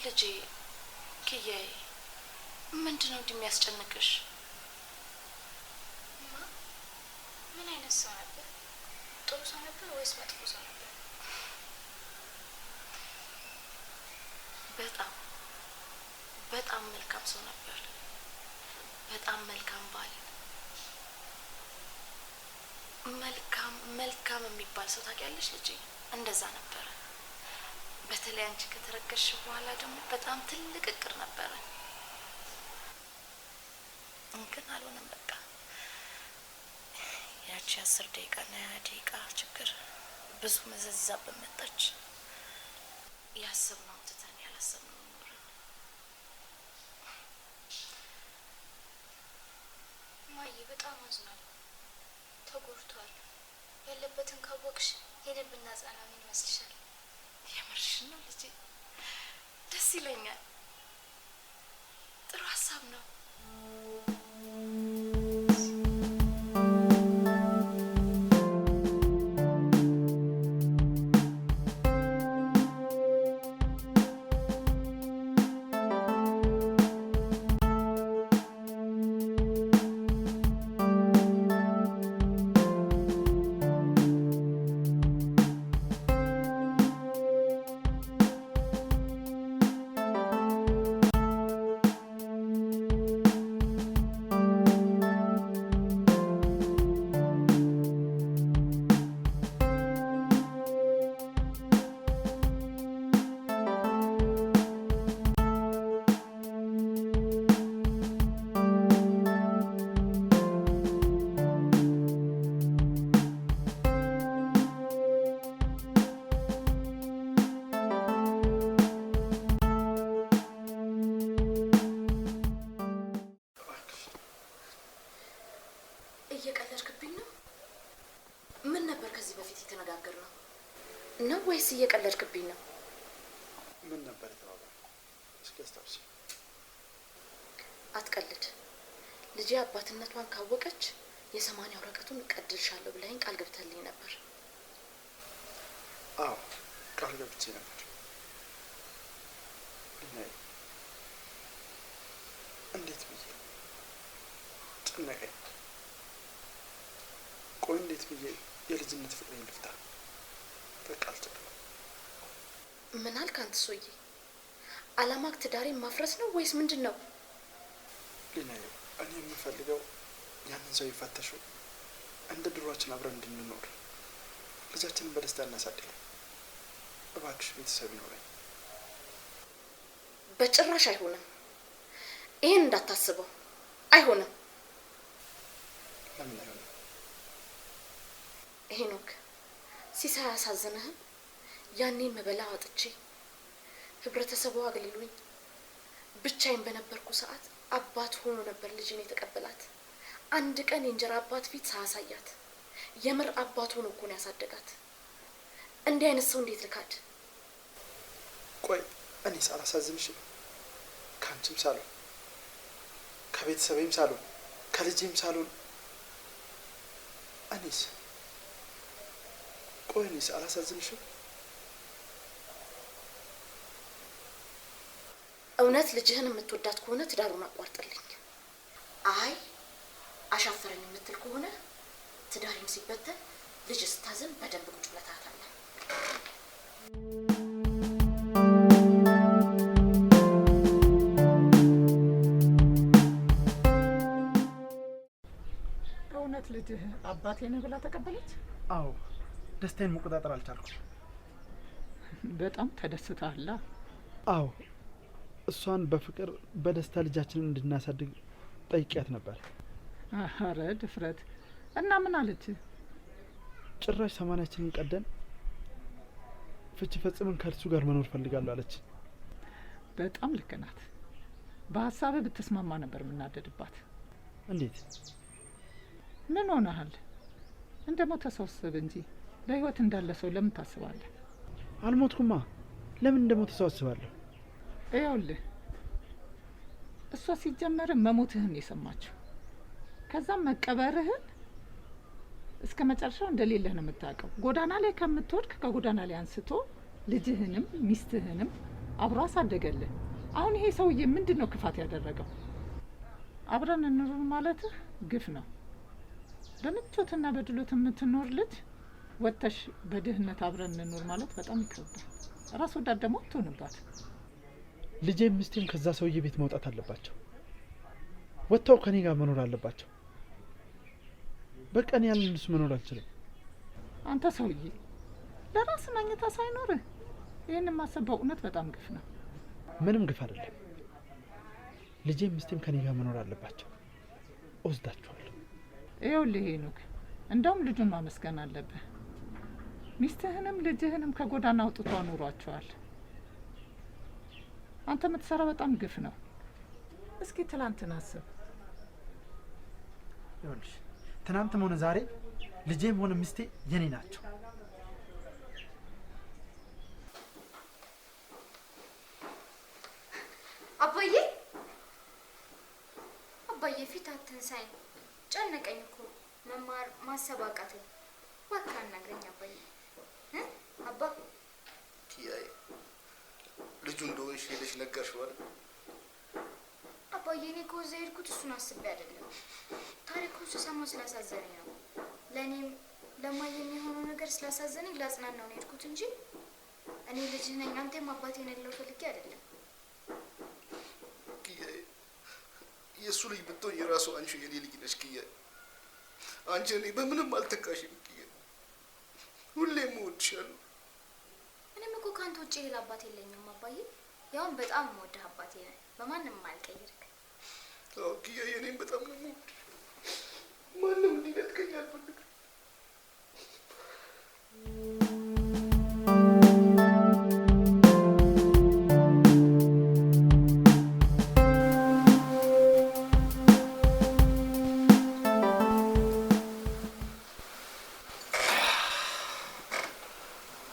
ልጄ ኪያዬ፣ ምንድነው እንደሚያስጨንቅሽ? ምን አይነት ሰው ነበር? ጥሩ ሰው ነበር ወይስ መጥፎ ሰው ነበር? በጣም መልካም ሰው ነበር። በጣም መልካም ባል፣ መልካም የሚባል ሰው ታውቂያለሽ ልጄ? እንደዛ ነበረ። በተለይ አንቺ ከተረገሽ በኋላ ደግሞ በጣም ትልቅ እቅድ ነበረ፣ ግን አልሆነም። በቃ ያቺ 10 ደቂቃ እና 20 ደቂቃ ችግር ብዙ መዘዝ ይዛብን መጣች። ያሰብነው ትተን ያላሰብነው ኖርን። ማዬ በጣም አዝናለሁ። ተጎድቷል። ያለበትን ካወቅሽ ሄደን ብናጽናና ምን ይመስልሻል? የምርሽን ነው ልጄ? ደስ ይለኛል። ጥሩ ሀሳብ ነው። እየቀለድክብኝ ነው? ምን ነበር ከዚህ በፊት የተነጋገርነው? ነው ወይስ እየቀለድክብኝ ነው? ምን ነበር የተባባልነው? እስኪ አስታውሺ። አትቀልድ። ልጄ አባትነቷን ካወቀች የ80 ወረቀቱን እቀድልሻለሁ ብለኸኝ ቃል ገብተልኝ ነበር። አዎ ቃል ገብቼ ነበር። እንዴት ብዬ ጨነቀኝ። ቆይ እንዴት ብዬ የልጅነት ፍቅሬን ልፍታ? በቃ አልችልም። ምን አልክ አንተ ሰውዬ? አላማክ ትዳሬን ማፍረስ ነው ወይስ ምንድን ነው? ሊናዬ፣ እኔ የምፈልገው ያንን ሰው ይፈተሹ፣ እንደ ድሯችን አብረን እንድንኖር፣ ልጃችንን በደስታ እናሳድግ። እባክሽ ቤተሰብ ይኖረኝ። በጭራሽ አይሆንም። ይሄን እንዳታስበው። አይሆንም። ለምን አይሆንም? ሄኖክ፣ ሲሳይ አሳዝነህም? ያኔ መበላ አጥቼ ህብረተሰቡ አግልሎኝ ብቻዬን በነበርኩ ሰዓት አባት ሆኖ ነበር ልጅን የተቀበላት። አንድ ቀን የእንጀራ አባት ፊት ሳያሳያት የምር አባት ሆኖ እኮ ነው ያሳደጋት። እንዲህ አይነት ሰው እንዴት ልካድ? ቆይ እኔስ አላሳዝንሽም? ከአንቺም ሳልሆን ከቤተሰቤም ሳልሆን ከልጄም ሳልሆን እኔስ አላሳዝንሽም? እውነት ልጅህን የምትወዳት ከሆነ ትዳሩን አቋርጥልኝ። አይ አሻፈረኝ የምትል ከሆነ ትዳሬም ሲበተን ልጅ ስታዝን በደንብ ቁጭ ብለህ ታያታለህ። እውነት ልጅህ አባቴ ነህ ብላ ተቀበለች? አዎ፣ ደስታዬን መቆጣጠር አልቻልኩም። በጣም ተደስታላ? አዎ፣ እሷን በፍቅር በደስታ ልጃችንን እንድናሳድግ ጠይቂያት ነበር። አረ ድፍረት! እና ምን አለች? ጭራሽ 80ችንን ቀደን ፍቺ ፈጽመን ከእርሱ ጋር መኖር ፈልጋለሁ አለች። በጣም ልክ ናት። በሀሳብ ብትስማማ ነበር የምናደድባት። እንዴት? ምን ሆነሃል? እንደ ሞተ ሰው አስብ እንጂ በህይወት እንዳለ ሰው ለምን ታስባለህ? አልሞትኩማ። ለምን እንደ ሞተ ሰው አስባለሁ? ይኸውልህ እሷ ሲጀመር መሞትህን የሰማችው፣ ከዛም መቀበርህን እስከ መጨረሻው እንደሌለህ ነው የምታውቀው። ጎዳና ላይ ከምትወድቅ ከጎዳና ላይ አንስቶ ልጅህንም ሚስትህንም አብሮ አሳደገልህ። አሁን ይሄ ሰውዬ ምንድን ነው ክፋት ያደረገው? አብረን እንኑር ማለትህ ግፍ ነው። በምቾትና በድሎት የምትኖር ልጅ ወጥተሽ በድህነት አብረን እንኑር ማለት በጣም ይከብዳል። ራስ ወዳድ ደግሞ አትሆንባት። ልጄም ሚስቴም ከዛ ሰውዬ ቤት መውጣት አለባቸው። ወጥተው ከኔ ጋር መኖር አለባቸው። በቃ እኔ ያለ እነሱ መኖር አልችልም። አንተ ሰውዬ ለራስ መኝታ ሳይኖርህ ይህንን ማሰብ በእውነት በጣም ግፍ ነው። ምንም ግፍ አይደለም። ልጄም ሚስቴም ከኔ ጋር መኖር አለባቸው። እወስዳቸዋለሁ። ይኸውልህ ሄኖክ፣ እንደውም ልጁን ማመስገን አለብህ። ሚስትህንም ልጅህንም ከጎዳና አውጥቶ አኑሯቸዋል። አንተ የምትሰራ በጣም ግፍ ነው። እስኪ ትላንትን አስብ። ይኸውልሽ ትናንትም ሆነ ዛሬ ልጄም ሆነ ሚስቴ የኔ ናቸው። አባዬ ፊት አትንሳኝ። ጨነቀኝ እኮ መማር ማሰብ አቃተኝ። እባክህ አናግረኝ አባዬ። አባ ኪያዬ ልጁ እንደሆንሽ ሄደሽ ነገርሽው አይደል? አባዬ እኔ እኮ እዛ የሄድኩት እሱን አስቤ አይደለም። ታሪኩን ስሰማው ስላሳዘነኝ ነው። ለእኔም ለማየ የሚሆነው ነገር ስላሳዘነኝ ላጽናናው ነው የሄድኩት እንጂ እኔ ልጅህ ነኝ አንተም አባቴ ነህ ልለው ፈልጌ አይደለም። ኪያዬ የእሱ ልጅ ብትሆኝ የራሱ አንቺ የኔ ልጅ ነሽ ኪያዬ። አንቺ እኔ በምንም አልተካሽም ኪያዬ። ሁሌም እወድሻለሁ። እኔም እኮ ከአንተ ውጭ ሌላ አባት የለኝም አባዬ። ያውን በጣም የምወድህ አባቴ ነህ። በማንም አልቀይርክ። አዎ ኪያዬ እኔም በጣም ነው የምወድሽ። ማንም እንዲነጥቀኝ አልፈልግም።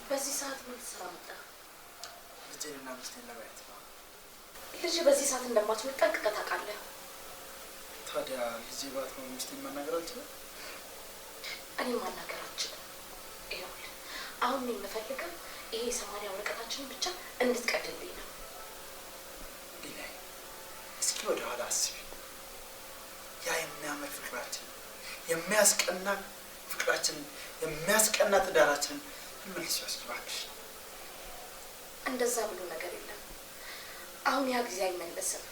በዚህ ሰዓት ምን ትሰራ መጣ? ልጄንና ሚስቴን ለማየት ነው። ልጅ በዚህ ሰዓት እንደማትመጣ ጠንቅቀህ ታውቃለህ። ታዲያ ልጄ ባትሆን ሚስቴን ማናገር አልችልም? እኔ ማናገር አልችልም። ይኸውልህ አሁን የምፈልገው ይሄ የሰማንያ ወረቀታችንን ብቻ እንድትቀድልኝ ነው። ሊናይ እስኪ ወደ ኋላ አስቢ። ያ የሚያምር ፍቅራችን፣ የሚያስቀና ፍቅራችን፣ የሚያስቀና ትዳራችንን መልስ ይወስድ እባክሽ። እንደዛ ብሎ ነገር የለም። አሁን ያ ጊዜ አይመለስም።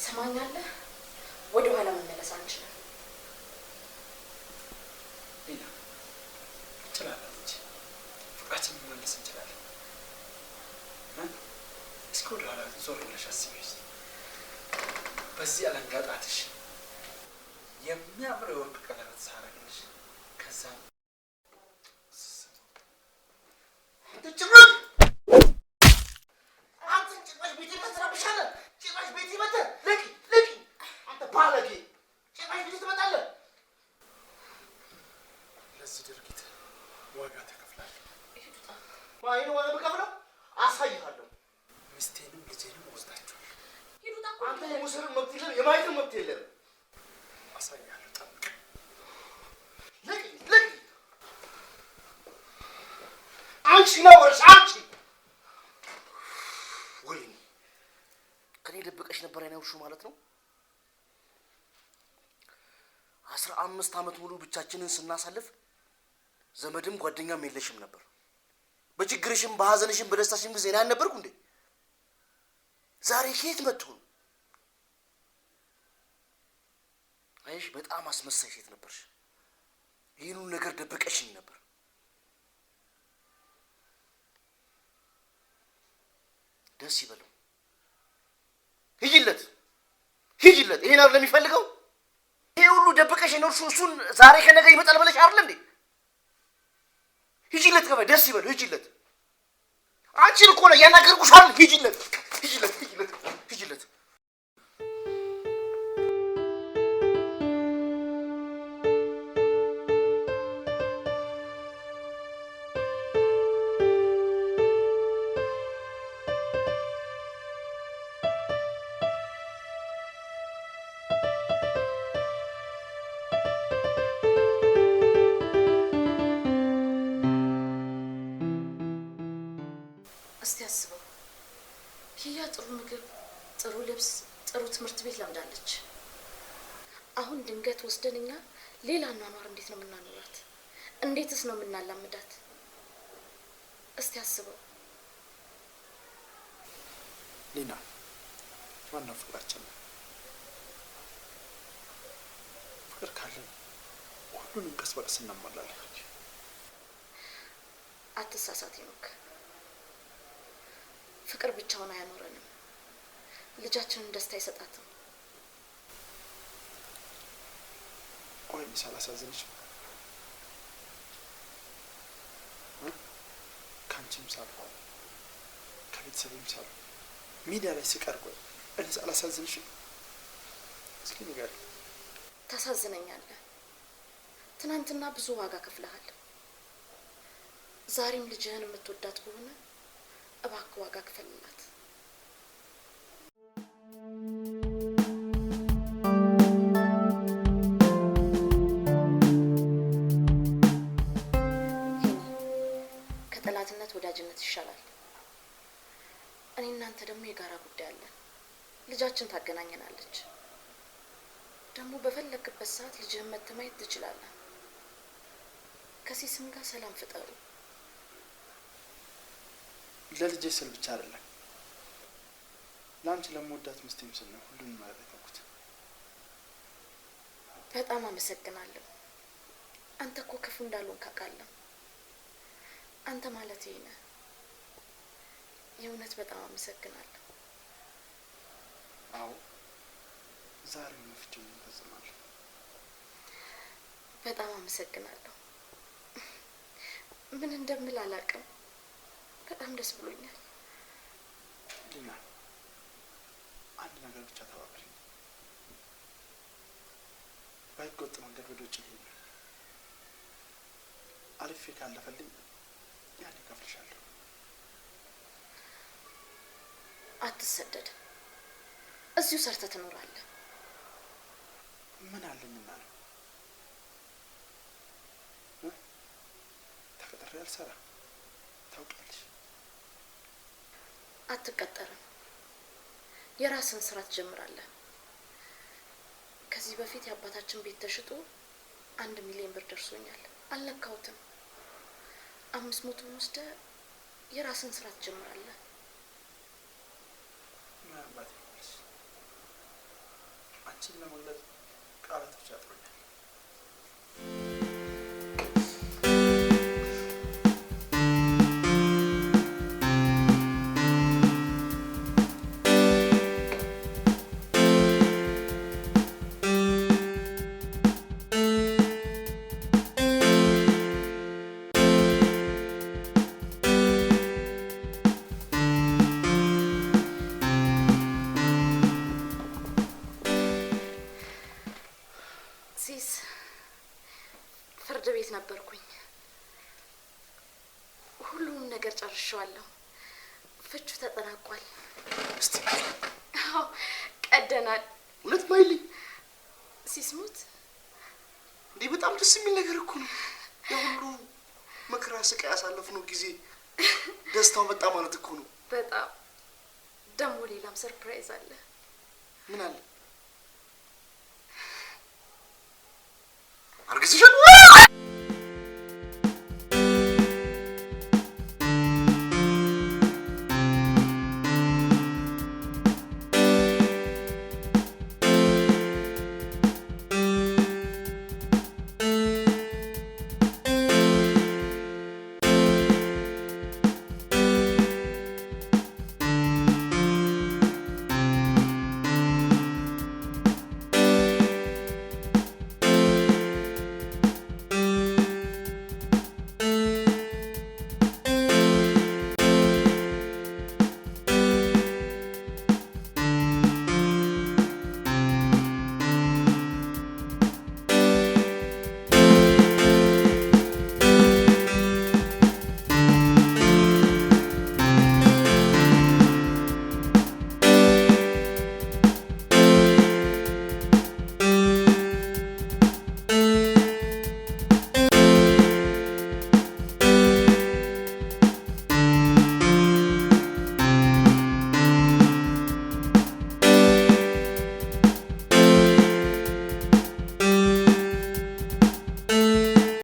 ሰማኛለህ? ወደ ኋላ መመለስ አንችልም። ሊና እንችላለን እንጂ ፍቅራችንን መመለስ እንችላለን። እስኪ ወደ ኋላ ዞር ብለሽ አስቢ። በዚህ አለንጋ ጣትሽ የሚያምር የወርቅ ቀለበት ሳረግልሽ ከዛ ለዚህ ድርጊት ዋጋ ተከፍላለሁ። ማይን ዋጋ በከፍለው አሳይሃለሁ። ሚስቴንም ልጄንም ወስዳችኋል። አንተ የሙስርን መብት የለም፣ የማየትን መብት የለም። አሳያለሁ። ጠብቅ። ልቅ አንቺ ነውርሽ አንቺ። ወይኔ ከኔ ደብቀሽ ነበር ያነውሽው ማለት ነው። 15 ዓመት ሙሉ ብቻችንን ስናሳልፍ ዘመድም ጓደኛም የለሽም ነበር። በችግርሽም በሐዘንሽም በደስታሽም ጊዜ እኔ አልነበርኩ እንዴ? ዛሬ ከየት መጥቶ ነው? አይሽ በጣም አስመሳይ ሴት ነበርሽ። ይህን ነገር ደብቀሽኝ ነበር። ደስ ይበለው። ሂጂለት። ይሄን አይደል የሚፈልገው? ይሄ ሁሉ ደብቀሽ ነው እሱን ዛሬ ከነገ ይመጣል ብለሽ አይደል እንዴ? ሂጂለት ገበያ ደስ ይበለው። ሂጂለት። አንቺን እኮ ነው ያናገርኩሽ አይደል? ሂጂለት። እስቲ አስበው። ኪያ ጥሩ ምግብ፣ ጥሩ ልብስ፣ ጥሩ ትምህርት ቤት ለምዳለች። አሁን ድንገት ወስደንኛ ሌላ አኗኗር እንዴት ነው የምናኖራት? እንዴትስ ነው የምናላምዳት? እስቲ አስበው ሊና። ዋናው ፍቅራችን ነው። ፍቅር ካለን ሁሉንም ቀስ በቀስ እናሟላለን። አትሳሳት ሄኖክ። ፍቅር ብቻውን አያኖረንም። ልጃችንን ደስታ አይሰጣትም። ቆይ ሳላሳዝንሽ ከአንቺም ሳል ከቤተሰብም ሳል ሚዲያ ላይ ስቀርብ እኔ ሳላሳዝንሽ እስኪ ንገሪኝ። ታሳዝነኛለህ። ትናንትና ብዙ ዋጋ ከፍለሃል። ዛሬም ልጅህን የምትወዳት ከሆነ እባክህ ዋጋ ክፈልላት። ከጠላትነት ወዳጅነት ይሻላል። እኔ እናንተ ደግሞ የጋራ ጉዳይ አለን። ልጃችን ታገናኘናለች። ደግሞ በፈለክበት ሰዓት ልጅህን መተህ ማየት ትችላለህ። ከሲስም ጋር ሰላም ፍጠሩ። ለልጄ ስል ብቻ አይደለም ለአንቺ ለምወዳት ሚስቴም ስል ነው ሁሉንም ማለት ያልኩት። በጣም አመሰግናለሁ። አንተ እኮ ክፉ እንዳልሆንክ አውቃለሁ። አንተ ማለት ይሄ ነህ። የእውነት በጣም አመሰግናለሁ። አዎ ዛሬ መፍትሄ እንፈጽማለን። በጣም አመሰግናለሁ። ምን እንደምል አላውቅም። በጣም ደስ ብሎኛል። ሊና አንድ ነገር ብቻ ተባበሪኝ። ባይቆጥ መንገድ ወደ ውጭ ሄድ አልፌ ካለፈልኝ ያኔ እከፍልሻለሁ። አትሰደድ። እዚሁ ሰርተህ ትኖራለህ። ምን አለኝና ነው? ተቀጥሬ አልሰራ ታውቂያለሽ። አትቀጠርም። የራስን ስራ ትጀምራለህ። ከዚህ በፊት የአባታችን ቤት ተሽጦ 1 ሚሊዮን ብር ደርሶኛል። አልነካሁትም። 500 ወስደህ የራስን ስራ ትጀምራለህ። ምናልባት ይሆናል። አንቺን ለመግለጽ ቃላቶች ያጥሩኛል። ሲስ ፍርድ ቤት ነበርኩኝ። ሁሉም ነገር ጨርሼዋለሁ። ፍቹ ተጠናቋል። እስቲ አዎ ቀደናል። እውነት ማይልኝ ሲስሙት እንዴ በጣም ደስ የሚል ነገር እኮ ነው። የሁሉ መከራ ስቃይ ያሳለፍነው ጊዜ ደስታው መጣ ማለት እኮ ነው። በጣም ደግሞ ሌላም ሰርፕራይዝ አለ። ምን አለ? አርግዝሻል?